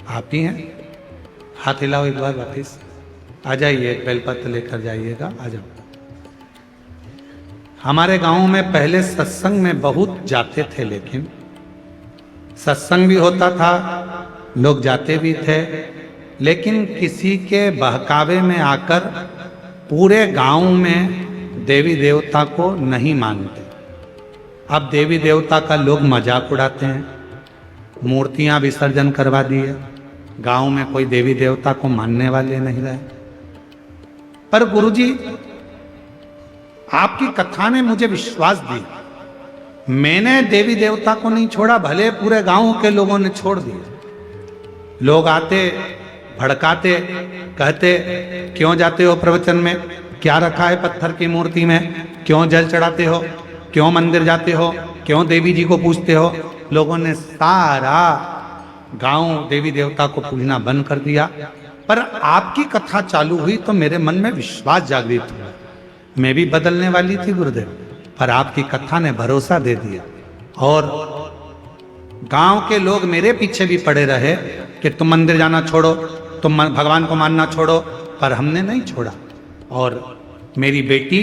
आप ही हैं? हाथ हिलाओ एक बार, वापिस आ जाइए, एक बेलपत्र लेकर जाइएगा, आ जाओ। हमारे गांव में पहले सत्संग में बहुत जाते थे, लेकिन सत्संग भी होता था, लोग जाते भी थे, लेकिन किसी के बहकावे में आकर पूरे गांव में देवी देवता को नहीं मानते। अब देवी देवता का लोग मजाक उड़ाते हैं, मूर्तियां विसर्जन करवा दी है, गांव में कोई देवी देवता को मानने वाले नहीं रहे। पर गुरुजी, आपकी कथा ने मुझे विश्वास दिया। मैंने देवी देवता को नहीं छोड़ा, भले पूरे गांव के लोगों ने छोड़ दिया। लोग आते, भड़काते, कहते क्यों जाते हो प्रवचन में, क्या रखा है पत्थर की मूर्ति में, क्यों जल चढ़ाते हो, क्यों मंदिर जाते हो, क्यों देवी जी को पूजते हो। लोगों ने सारा गांव देवी देवता को पूजना बंद कर दिया। पर आपकी कथा चालू हुई तो मेरे मन में विश्वास जागृत हुआ। मैं भी बदलने वाली थी गुरुदेव, पर आपकी कथा ने भरोसा दे दिया और गांव के लोग मेरे पीछे भी पड़े रहे कि तुम मंदिर जाना छोड़ो, तुम भगवान को मानना छोड़ो, पर हमने नहीं छोड़ा। और मेरी बेटी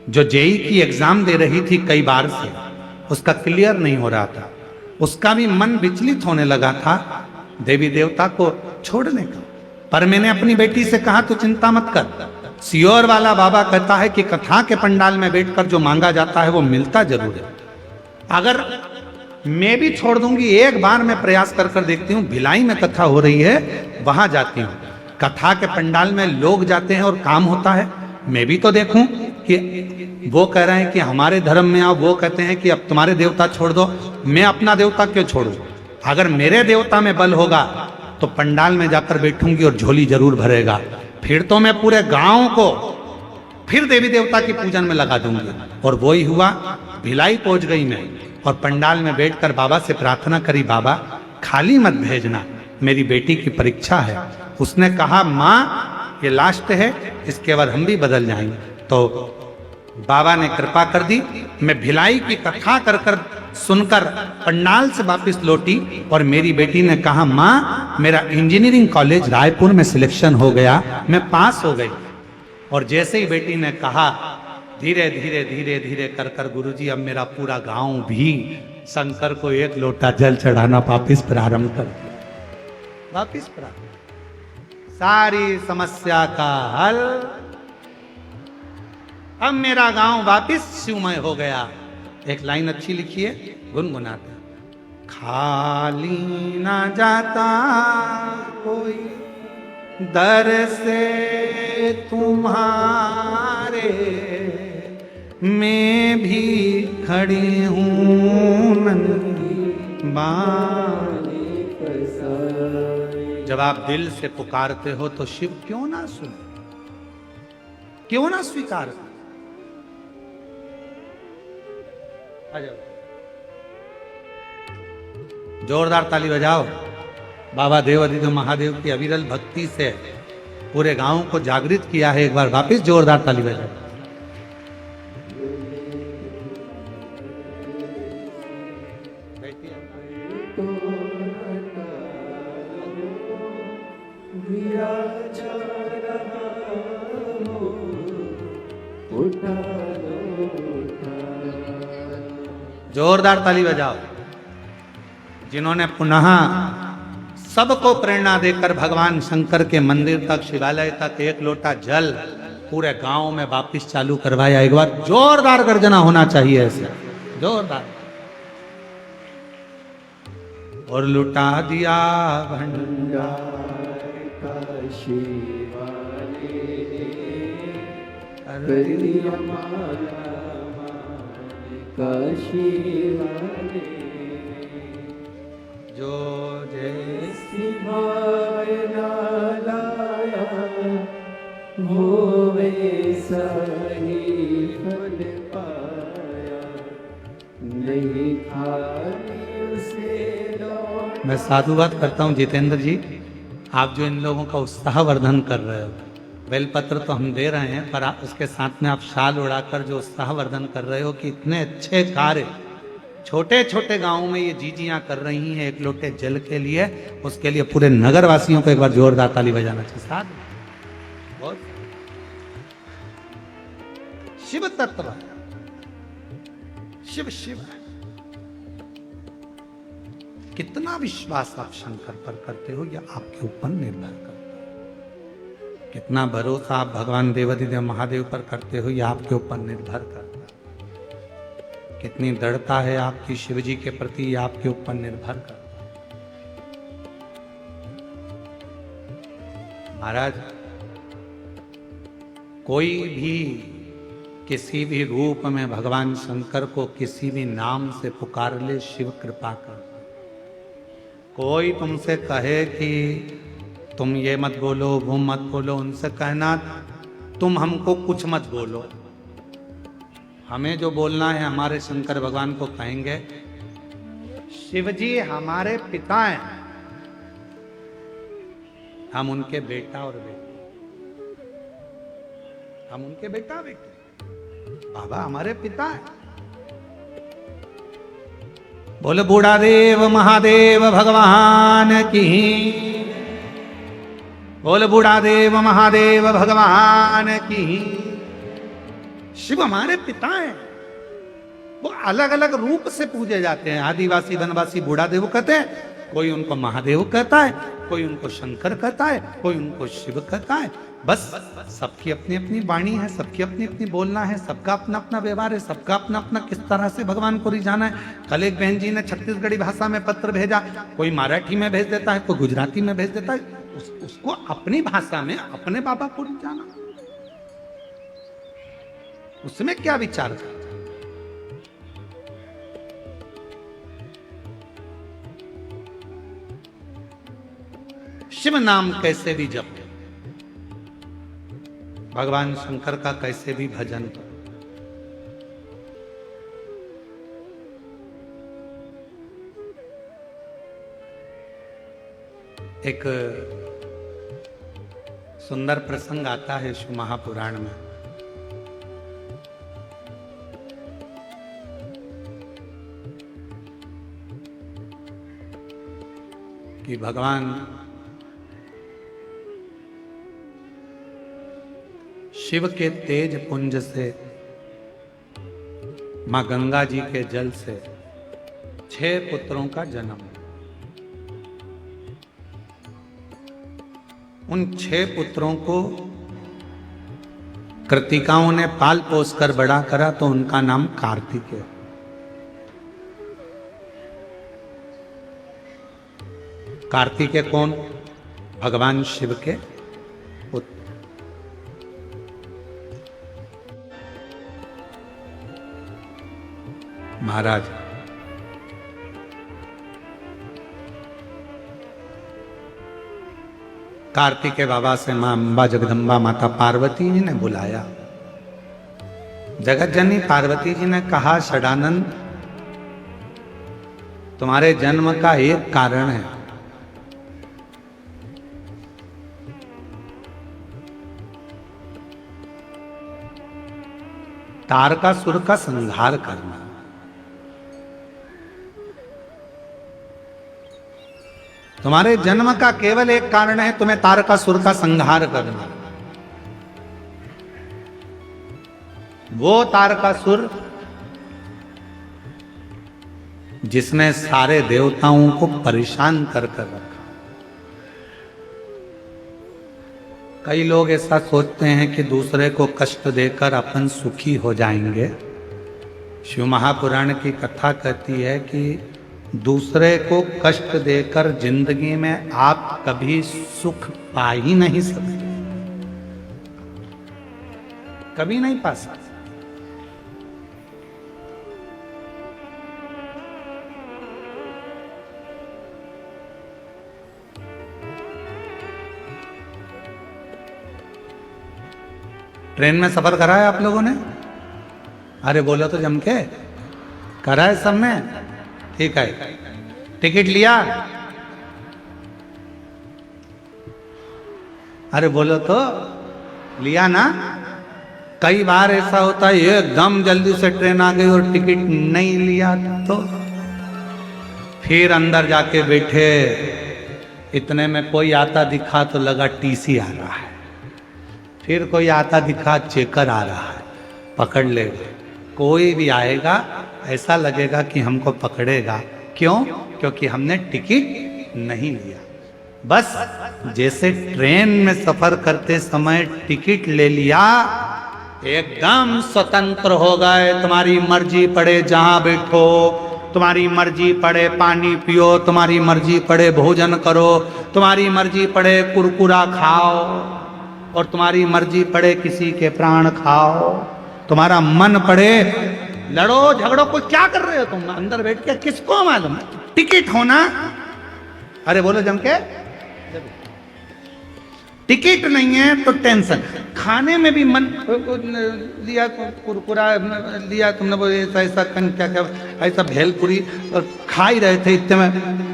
जो जेई की एग्जाम दे रही थी कई बार से, उसका क्लियर नहीं हो रहा था, उसका भी मन विचलित होने लगा था देवी देवता को छोड़ने का। पर मैंने अपनी बेटी से कहा तू चिंता मत कर, सियोर वाला बाबा कहता है कि कथा के पंडाल में बैठकर जो मांगा जाता है वो मिलता जरूर है। अगर मैं भी छोड़ दूंगी, एक बार मैं प्रयास कर कर देखती हूँ, भिलाई में कथा हो रही है, वहां जाती हूँ। कथा के पंडाल में लोग जाते हैं और काम होता है, मैं भी तो देखूं कि वो कह रहे हैं कि हमारे धर्म में आओ, वो कहते हैं कि अब तुम्हारे देवता छोड़ दो, मैं अपना देवता क्यों छोड़ूं। अगर मेरे देवता में बल होगा तो पंडाल में जाकर बैठूंगी और झोली जरूर भरेगा। फिर तो मैं पूरे गांव को फिर देवी देवता की पूजन में लगा दूंगी। और वो ही हुआ, भिलाई पहुंच गई मैं और पंडाल में बैठकर बाबा से प्रार्थना करी, बाबा खाली मत भेजना, मेरी बेटी की परीक्षा है। उसने कहा माँ ये लास्ट है, इसके बाद हम भी बदल जाएंगे। तो बाबा ने कृपा कर दी। मैं भिलाई की कथा कर कर सुनकर पंडाल से वापस लौटी और मेरी बेटी ने कहा माँ मेरा इंजीनियरिंग कॉलेज रायपुर में सिलेक्शन हो गया, मैं पास हो गई। और जैसे ही बेटी ने कहा, धीरे धीरे धीरे धीरे कर कर गुरुजी अब मेरा पूरा गांव भी शंकर को एक लोटा जल चढ़ाना वापिस प्रारंभ कर दिया। वापिस प्रारंभ, सारी समस्या का हल। अब मेरा गांव वापिस शिवमय हो गया। एक लाइन अच्छी लिखी है, गुनगुनाते। खाली ना जाता कोई दर से तुम्हारे, मैं भी खड़ी हूँ नंदी बाने पसारे। जब आप दिल से पुकारते हो तो शिव क्यों ना सुने, क्यों ना स्वीकार करे। आ जाओ, जोरदार ताली बजाओ। बाबा देवादिदेव महादेव की अविरल भक्ति से पूरे गांव को जागृत किया है। एक बार वापस जोरदार ताली बजाओ। जोरदार ताली बजाओ। जिन्होंने पुनः सबको प्रेरणा देकर भगवान शंकर के मंदिर तक, शिवालय तक एक लोटा जल पूरे गांव में वापिस चालू करवाया। एक बार जोरदार गर्जना होना चाहिए ऐसे, जोरदार। और लुटा दिया भंडार काशी वाले, कर दिया माला काशी वाले, जो जैसी भाई ना लाया वो वैसा ही फल पाया, नहीं खाली उसे लौट। मैं साधुवाद करता हूँ जितेंद्र जी, आप जो इन लोगों का उत्साहवर्धन कर रहे हो, बेलपत्र तो हम दे रहे हैं, पर आप उसके साथ में आप शाल उड़ाकर जो उत्साहवर्धन कर रहे हो कि इतने अच्छे कार्य छोटे छोटे गांवों में ये जीजियां कर रही हैं एक लोटे जल के लिए, उसके लिए पूरे नगर वासियों को एक बार जोरदार ताली बजाना चाहिए। साथ बहुत शिव तत्व, शिव शिव। कितना विश्वास आप शंकर पर करते हो, यह आपके ऊपर निर्भर करता है। कितना भरोसा आप भगवान देवादिदेव महादेव पर करते हो, यह आपके ऊपर निर्भर करता है। कितनी दृढ़ता है आपकी शिव जी के प्रति, यह आपके ऊपर निर्भर करता है। महाराज, कोई भी किसी भी रूप में भगवान शंकर को किसी भी नाम से पुकार ले, शिव कृपा कर। कोई तुमसे कहे कि तुम ये मत बोलो, वो मत बोलो, उनसे कहना तुम हमको कुछ मत बोलो। हमें जो बोलना है हमारे शंकर भगवान को कहेंगे, शिव जी हमारे पिता हैं, हम उनके बेटा और बेटी, हम उनके बेटा बेटे, बाबा हमारे पिता हैं। बोले बूढ़ा देव महादेव भगवान की, बोले बूढ़ा देव महादेव भगवान की। शिव हमारे पिता हैं, वो अलग अलग रूप से पूजे जाते हैं। आदिवासी वनवासी बूढ़ा देव कहते हैं, कोई उनको महादेव कहता है, कोई उनको शंकर कहता है, कोई उनको शिव कहता है। बस सबकी अपनी अपनी वाणी है, सबकी अपनी अपनी बोलना है, सबका अपना अपना व्यवहार है, सबका अपना अपना किस तरह से भगवान को रिझाना है। कल एक बहन जी ने छत्तीसगढ़ी भाषा में पत्र भेजा, कोई मराठी में भेज देता है, कोई गुजराती में भेज देता है। उसको अपनी भाषा में अपने बाबा को रिझाना, उसमें क्या विचार करता है? शिव नाम कैसे भी जप, भगवान शंकर का कैसे भी भजन करो। एक सुंदर प्रसंग आता है शिव महापुराण में। कि भगवान शिव के तेज पुंज से, मां गंगा जी के जल से 6 पुत्रों का जन्म। उन 6 पुत्रों को कृतिकाओं ने पाल पोस कर बड़ा करा तो उनका नाम कार्तिकेय। कार्तिकेय कौन? भगवान शिव के पुत्र। महाराज कार्तिकेय बाबा से मां अंबा जगदम्बा माता पार्वती जी ने बुलाया। जगत जननी पार्वती जी ने कहा, षडानंद तुम्हारे जन्म का एक कारण है, तारकासुर का संहार करना। तुम्हारे जन्म का केवल एक कारण है, तुम्हें तारकासुर का संहार करना। वो तारकासुर जिसने सारे देवताओं को परेशान कर कर रखा। कई लोग ऐसा सोचते हैं कि दूसरे को कष्ट देकर अपन सुखी हो जाएंगे। शिव महापुराण की कथा कहती है कि दूसरे को कष्ट देकर जिंदगी में आप कभी सुख पा ही नहीं सकते, कभी नहीं पा सकते। ट्रेन में सफर करा है आप लोगों ने? अरे बोलो तो जम के, करा है सब में? ठीक है, टिकट लिया? अरे बोलो तो, लिया ना? कई बार ऐसा होता है एकदम जल्दी से ट्रेन आ गई और टिकट नहीं लिया, तो फिर अंदर जाके बैठे, इतने में कोई आता दिखा तो लगा टीसी आ रहा है, फिर कोई आता दिखा चेकर आ रहा है, पकड़ लेगा। कोई भी आएगा ऐसा लगेगा कि हमको पकड़ेगा। क्यों? क्योंकि हमने टिकट नहीं लिया। बस जैसे ट्रेन में सफर करते समय टिकट ले लिया, एकदम स्वतंत्र हो गए। तुम्हारी मर्जी पड़े जहां बैठो, तुम्हारी मर्जी पड़े पानी पियो, तुम्हारी मर्जी पड़े भोजन करो, तुम्हारी मर्जी पड़े कुरकुरा खाओ, और तुम्हारी मर्जी पड़े किसी के प्राण खाओ। तुम्हारा मन पड़े लड़ो झगड़ो, कोई क्या कर रहे हो तुम अंदर बैठ के, किसको मालूम? टिकट होना। अरे बोलो जम के, टिकट नहीं है तो टेंशन। खाने में भी मन लिया, कुरकुरा लिया तुमने, वो ऐसा ऐसा क्या क्या ऐसा भेलपुरी, और खा ही रहे थे इतने में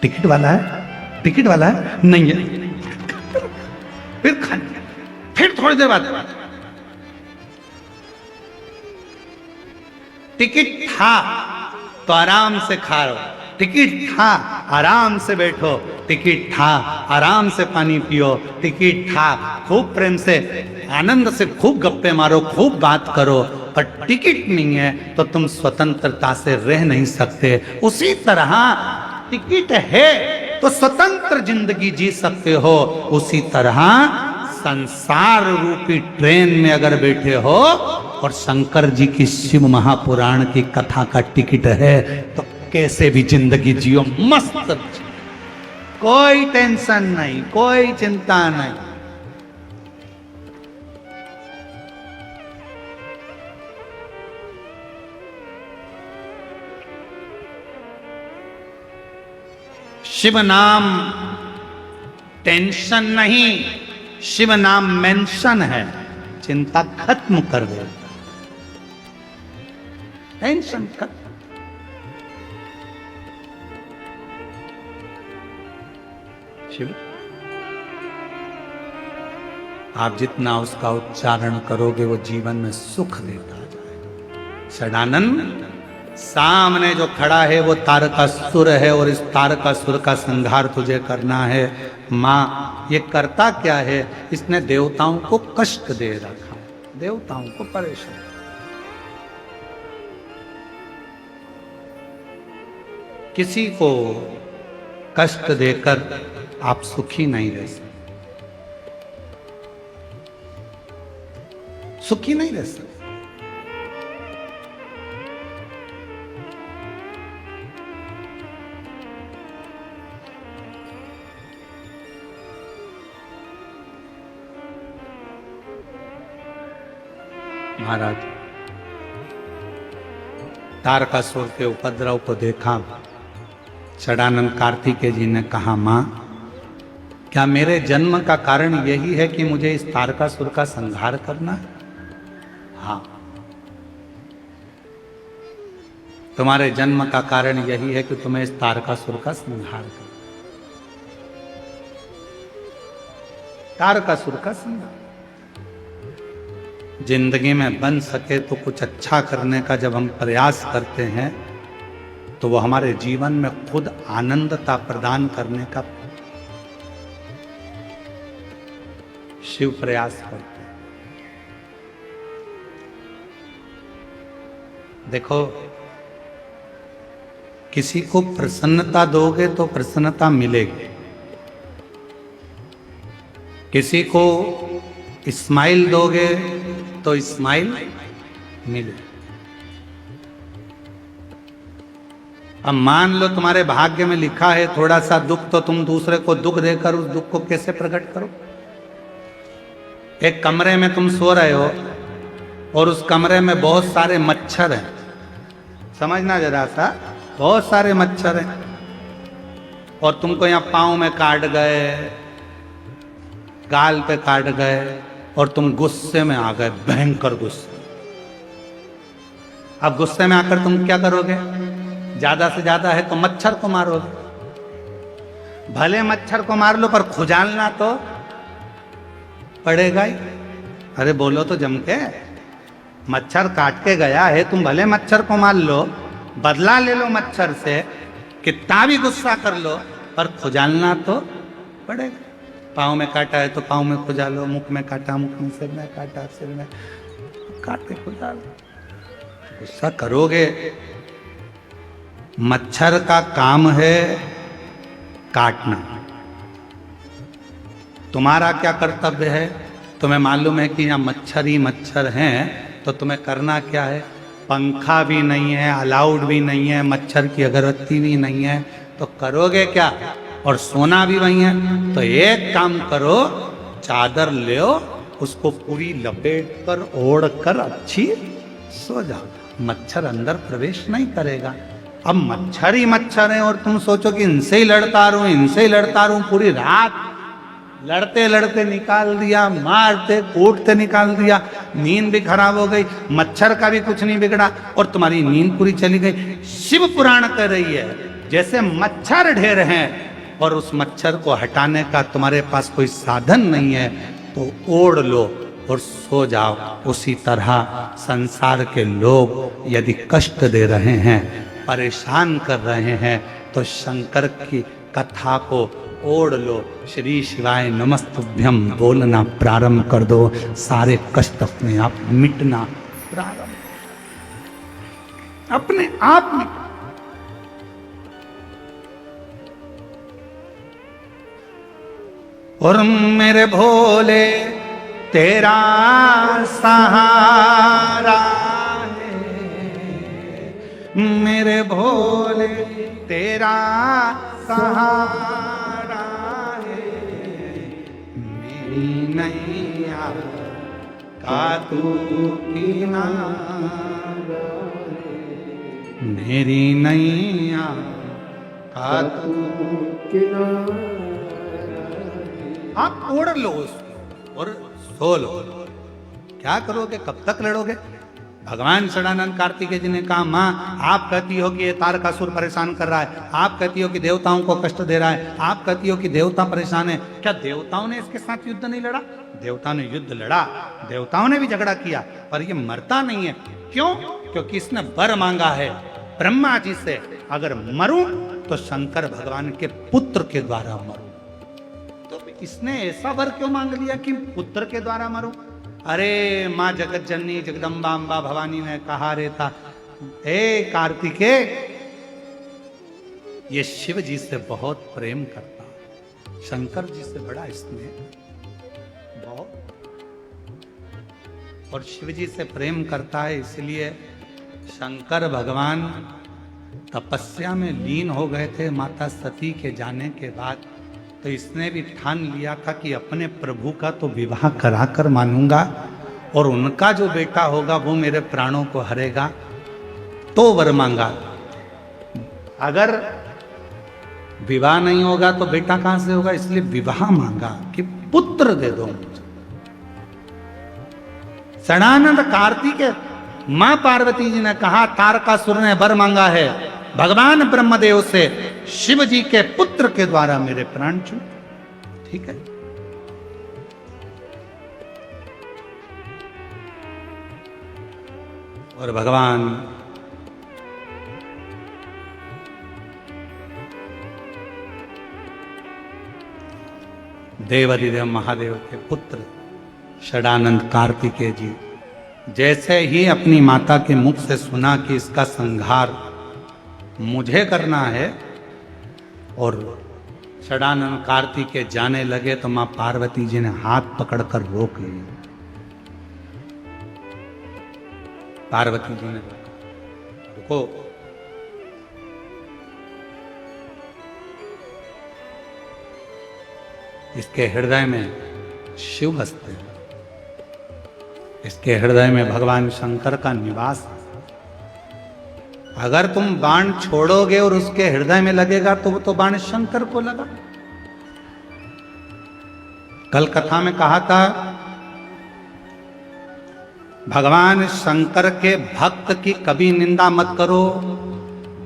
टिकट वाला है, टिकट वाला है, नहीं है। फिर खा, फिर थोड़ी देर बाद टिकट था तो आराम से खा लो, टिकट था आराम से बैठो, टिकट था आराम से पानी पियो, टिकट था खूब प्रेम से आनंद से खूब गप्पे मारो, खूब बात करो। पर टिकट नहीं है तो तुम स्वतंत्रता से रह नहीं सकते। उसी तरह टिकट है तो स्वतंत्र जिंदगी जी सकते हो। उसी तरह संसार रूपी ट्रेन में अगर बैठे हो और शंकर जी की शिव महापुराण की कथा का टिकट है तो कैसे भी जिंदगी जियो, मस्त, कोई टेंशन नहीं, कोई चिंता नहीं। शिव नाम टेंशन नहीं, शिव नाम मेंशन है, चिंता खत्म कर दे, टेंशन खत्म। शिव आप जितना उसका उच्चारण करोगे वो जीवन में सुख देता जाएगा। षडानंद सामने जो खड़ा है वो तारकासुर है और इस तारकासुर का संहार तुझे करना है। माँ ये करता क्या है? इसने देवताओं को कष्ट दे रखा, देवताओं को परेशान। किसी को कष्ट देकर आप सुखी नहीं रह सकते, सुखी नहीं रह सकते। महाराज तारकासुर के उपद्रव को देखा, षडानंद कार्तिकेय जी ने कहा, मां क्या मेरे जन्म का कारण यही है कि मुझे इस तारकासुर का संहार करना है? हाँ, तुम्हारे जन्म का कारण यही है कि तुम्हें इस तारकासुर का संहार करना। तारकासुर का संहार। जिंदगी में बन सके तो कुछ अच्छा करने का जब हम प्रयास करते हैं तो वो हमारे जीवन में खुद आनंदता प्रदान करने का शिव प्रयास करते हैं। देखो, किसी को प्रसन्नता दोगे तो प्रसन्नता मिलेगी, किसी को स्माइल दोगे तो स्माइल मिले। अब मान लो तुम्हारे भाग्य में लिखा है थोड़ा सा दुख, तो तुम दूसरे को दुख देकर उस दुख को कैसे प्रकट करो? एक कमरे में तुम सो रहे हो और उस कमरे में बहुत सारे मच्छर हैं, समझना जरा सा, बहुत सारे मच्छर हैं और तुमको यहां पांव में काट गए, गाल पे काट गए और तुम गुस्से में आ गए, भयंकर गुस्से। अब गुस्से में आकर तुम क्या करोगे? ज्यादा से ज्यादा है तो मच्छर को मारोगे। भले मच्छर को मार लो पर खुजालना तो पड़ेगा ही। अरे बोलो तो जम के, मच्छर काट के गया है, तुम भले मच्छर को मार लो, बदला ले लो मच्छर से, कितना भी गुस्सा कर लो, पर खुजालना तो पड़ेगा। पाँव में काटा है तो पाँव में खुजा लो, मुख में काटा मुख में, सिर में काटा सिर में काट के खुजा लो। गुस्सा करोगे। मच्छर का काम है काटना, तुम्हारा क्या कर्तव्य है? तुम्हें मालूम है कि यहाँ मच्छर ही मच्छर हैं, तो तुम्हें करना क्या है? पंखा भी नहीं है, अलाउड भी नहीं है, मच्छर की अगरबत्ती भी नहीं है, तो करोगे क्या? और सोना भी वही है, तो एक काम करो, चादर ले, उसको पूरी लपेट कर ओढ़ कर अच्छी सो जाओ, मच्छर अंदर प्रवेश नहीं करेगा। अब मच्छर ही मच्छर है और तुम सोचो कि इनसे ही लड़ता रहूं, इनसे ही लड़ता रहूं, पूरी रात लड़ते लड़ते निकाल दिया, मारते कूटते निकाल दिया, नींद भी खराब हो गई, मच्छर का भी कुछ नहीं बिगड़ा और तुम्हारी नींद पूरी चली गई। शिव पुराण कह रही है जैसे मच्छर ढेर हैं और उस मच्छर को हटाने का तुम्हारे पास कोई साधन नहीं है, तो ओढ़ लो और सो जाओ। उसी तरह संसार के लोग यदि कष्ट दे रहे हैं, परेशान कर रहे हैं, तो शंकर की कथा को ओढ़ लो, श्री शिवाय नमस्तुभ्यम बोलना प्रारंभ कर दो, सारे कष्ट अपने आप मिटना प्रारंभ, अपने आप मिट। और मेरे भोले तेरा सहारा है, मेरे भोले तेरा सहारा है, मेरी नैया का तू किनारा है, मेरी नैया का तू किनारा। आप ओढ़ लो उसको और सो लो। क्या करोगे? कब तक लड़ोगे? भगवान षडानंद कार्तिकेय जी ने कहा, माँ आप कहती हो कि ये तारकासुर परेशान कर रहा है, आप कहती हो कि देवताओं को कष्ट दे रहा है, आप कहती हो कि देवता परेशान है, क्या देवताओं ने इसके साथ युद्ध नहीं लड़ा? देवताओं ने युद्ध लड़ा, देवताओं ने भी झगड़ा किया, पर ये मरता नहीं है। क्यों? क्योंकि इसने वर मांगा है ब्रह्मा जी से, अगर मरूं तो शंकर भगवान के पुत्र के द्वारा मरूं। तो इसने ऐसा वर क्यों मांग लिया कि पुत्र के द्वारा मरूं? अरे माँ जगत जननी जगदम्बा अम्बा भवानी ने कहा रे था, ए कार्तिकेय ये शिव जी से बहुत प्रेम करता, शंकर जी से बड़ा स्नेह बहुत, और शिव जी से प्रेम करता है। इसलिए शंकर भगवान तपस्या में लीन हो गए थे माता सती के जाने के बाद। तो इसने भी ठान लिया था कि अपने प्रभु का तो विवाह कराकर मानूंगा, और उनका जो बेटा होगा वो मेरे प्राणों को हरेगा। तो वर मांगा, अगर विवाह नहीं होगा तो बेटा कहां से होगा, इसलिए विवाह मांगा कि पुत्र दे दो मुझे। षडानंद कार्तिकेय मां पार्वती जी ने कहा, तारकासुर ने वर मांगा है भगवान ब्रह्मदेव से, शिव जी के पुत्र के द्वारा मेरे प्राण छूट। ठीक है, और भगवान देवाधिदेव महादेव के पुत्र षडानंद कार्तिकेय जी जैसे ही अपनी माता के मुख से सुना कि इसका संहार मुझे करना है, और षडानंद कार्तिकेय जाने लगे, तो मां पार्वती जी ने हाथ पकड़कर रोक लिया। पार्वती जी ने रुको, इसके हृदय में शिव बसते हैं, इसके हृदय में भगवान शंकर का निवास है। अगर तुम बाण छोड़ोगे और उसके हृदय में लगेगा तो वो तो बाण शंकर को लगा। कल कथा में कहा था, भगवान शंकर के भक्त की कभी निंदा मत करो।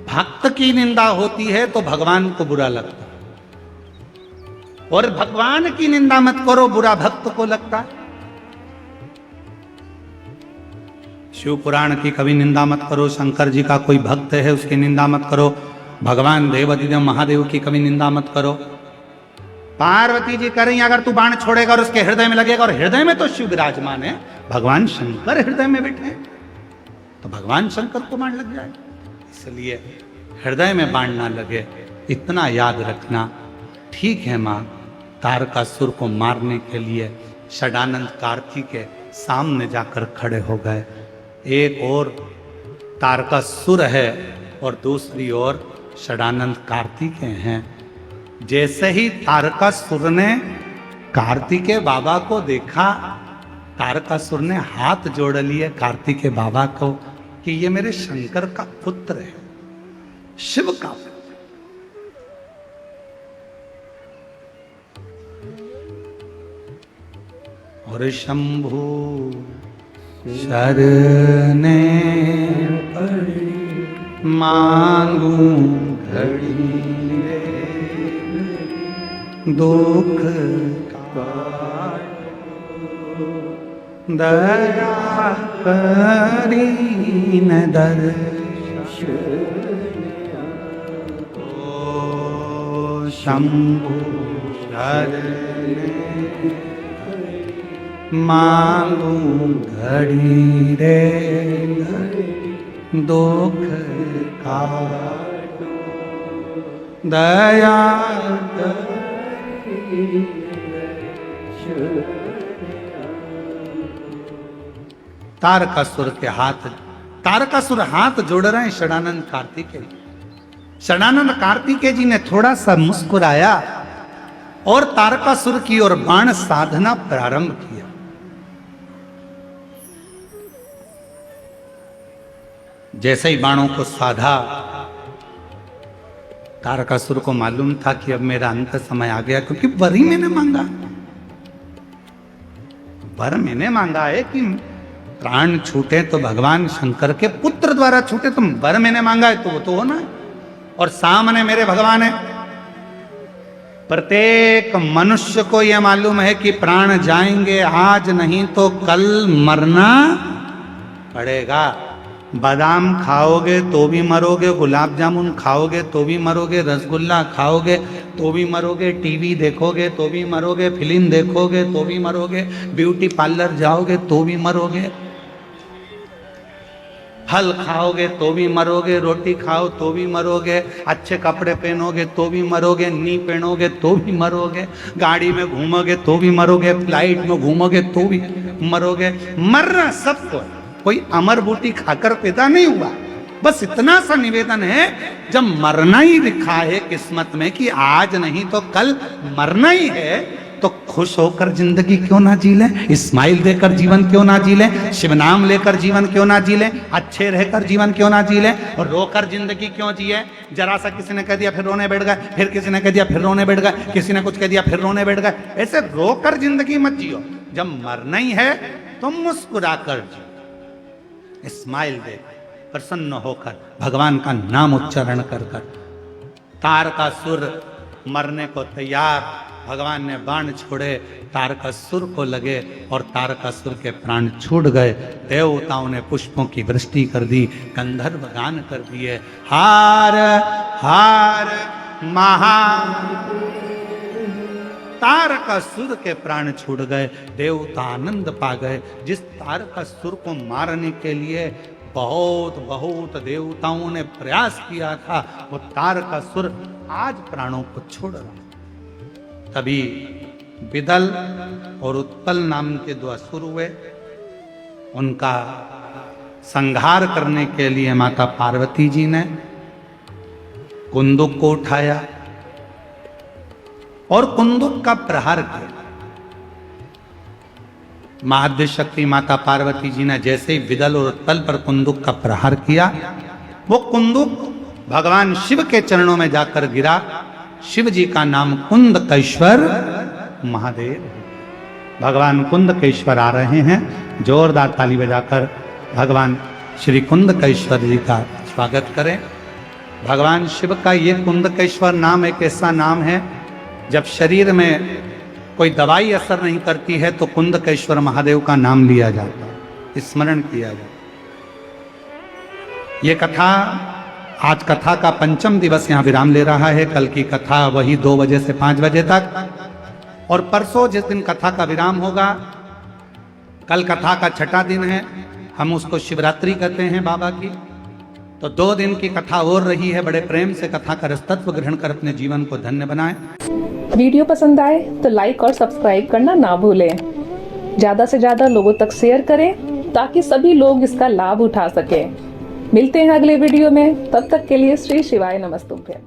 भक्त की निंदा होती है तो भगवान को बुरा लगता है, और भगवान की निंदा मत करो, बुरा भक्त को लगता है। शिव पुराण की कभी निंदा मत करो, शंकर जी का कोई भक्त है उसकी निंदा मत करो, भगवान देवाधिदेव महादेव की कभी निंदा मत करो। पार्वती जी कह रही, अगर तू बाण छोड़ेगा और उसके हृदय में लगेगा, और हृदय में तो शिव विराजमान है, भगवान शंकर हृदय में बैठे हैं, तो भगवान शंकर को बाण लग जाए। इसलिए हृदय में बाण ना लगे, इतना याद रखना। ठीक है मां, तारकासुर को मारने के लिए षडानंद कार्तिकेय सामने जाकर खड़े हो गए। एक और तारकासुर है और दूसरी ओर षडानंद कार्तिकेय हैं। जैसे ही तारकासुर ने कार्तिकेय बाबा को देखा, तारकासुर ने हाथ जोड़ लिए कार्तिकेय बाबा को कि ये मेरे शंकर का पुत्र है, शिव का पुत्र। और शंभु शरणे मांगू घड़ी दुख दया करीन दर्शन। ओ शंभु शरणे मांगू घड़ी रे दुख का दया तारकासुर के हाथ, तारकासुर हाथ जोड़ रहे हैं षडानंद कार्तिकेय। षडानंद कार्तिकेय जी ने थोड़ा सा मुस्कुराया और तारकासुर की ओर बाण साधना प्रारंभ किया। जैसे ही बाणों को साधा, तारकासुर को मालूम था कि अब मेरा अंत समय आ गया, क्योंकि वर ही मैंने मांगा, वर मैंने मांगा है कि प्राण छूटे तो भगवान शंकर के पुत्र द्वारा छूटे, तुम वर मैंने मांगा है तो वो तो होना है। और सामने मेरे भगवान है। प्रत्येक मनुष्य को यह मालूम है कि प्राण जाएंगे, आज नहीं तो कल मरना पड़ेगा। बादाम खाओगे तो भी मरोगे, गुलाब जामुन खाओगे तो भी मरोगे, रसगुल्ला खाओगे तो भी मरोगे, टीवी देखोगे तो भी मरोगे, फिल्म देखोगे तो भी मरोगे, ब्यूटी पार्लर जाओगे तो भी मरोगे। फल खाओगे तो भी मरोगे, रोटी खाओ तो भी मरोगे, अच्छे कपड़े पहनोगे तो भी मरोगे, नहीं पहनोगे तो भी मरोगे, गाड़ी में घूमोगे तो भी मरोगे, फ्लाइट में घूमोगे तो भी मरोगे। मरना सबको है, कोई अमर बूटी खाकर पैदा नहीं हुआ। बस इतना सा निवेदन है, जब मरना ही लिखा है किस्मत में कि आज नहीं तो कल मरना ही है, तो खुश होकर जिंदगी क्यों ना जी लें, स्माइल देकर जीवन क्यों ना जी लें, शिव नाम लेकर जीवन क्यों ना जी लें, अच्छे रहकर जीवन क्यों ना जी लें, और रोकर जिंदगी क्यों जिए। जरा सा किसी ने कह दिया फिर रोने बैठ गए, फिर किसी ने कह दिया फिर रोने बैठ गए, किसी ने कुछ कह दिया फिर रोने बैठ गए। ऐसे रोकर जिंदगी मत जियो, जब मरना ही है तो मुस्कुरा कर जियो, स्माइल दे, प्रसन्न होकर भगवान का नाम उच्चारण कर कर। तारकासुर मरने को तैयार, भगवान ने बाण छोड़े, तारकासुर को लगे और तारकासुर के प्राण छूट गए। देवताओं ने पुष्पों की वृष्टि कर दी, गंधर्व गान कर दिए, हार हार महा। तारकासुर के प्राण छूट गए, देवता आनंद पा गए। जिस तारकासुर को मारने के लिए बहुत बहुत देवताओं ने प्रयास किया था, वो तारकासुर आज प्राणों को छोड़ रहा। तभी विदल और उत्पल नाम के दो असुर हुए, उनका संहार करने के लिए माता पार्वती जी ने कुंदुक को उठाया और कुंदुक का प्रहार किया। महाद्य शक्ति माता पार्वती जी ने जैसे ही विदल और उत्पल पर कुंदुक का प्रहार किया, वो कुंदुक भगवान शिव के चरणों में जाकर गिरा। शिव जी का नाम कुंदकेश्वर महादेव। भगवान कुंदकेश्वर आ रहे हैं, जोरदार ताली बजाकर भगवान श्री कुंदकेश्वर जी का स्वागत करें। भगवान शिव का ये कुंदकेश्वर नाम एक ऐसा नाम है, जब शरीर में कोई दवाई असर नहीं करती है तो कुंदकेश्वर महादेव का नाम लिया जाता है, स्मरण किया जाता है। ये कथा, आज कथा का पंचम दिवस यहाँ विराम ले रहा है। कल की कथा वही 2 बजे से 5 बजे तक, और परसों जिस दिन कथा का विराम होगा, कल कथा का छठा दिन है, हम उसको शिवरात्रि कहते हैं बाबा की। तो 2 दिन की कथा और रही है। बड़े प्रेम से कथा का रसतत्व ग्रहण कर अपने जीवन को धन्य बनाएं। वीडियो पसंद आए तो लाइक और सब्सक्राइब करना ना भूलें। ज़्यादा से ज़्यादा लोगों तक शेयर करें ताकि सभी लोग इसका लाभ उठा सकें। मिलते हैं अगले वीडियो में, तब तक के लिए श्री शिवाय नमस्तुभ्यं।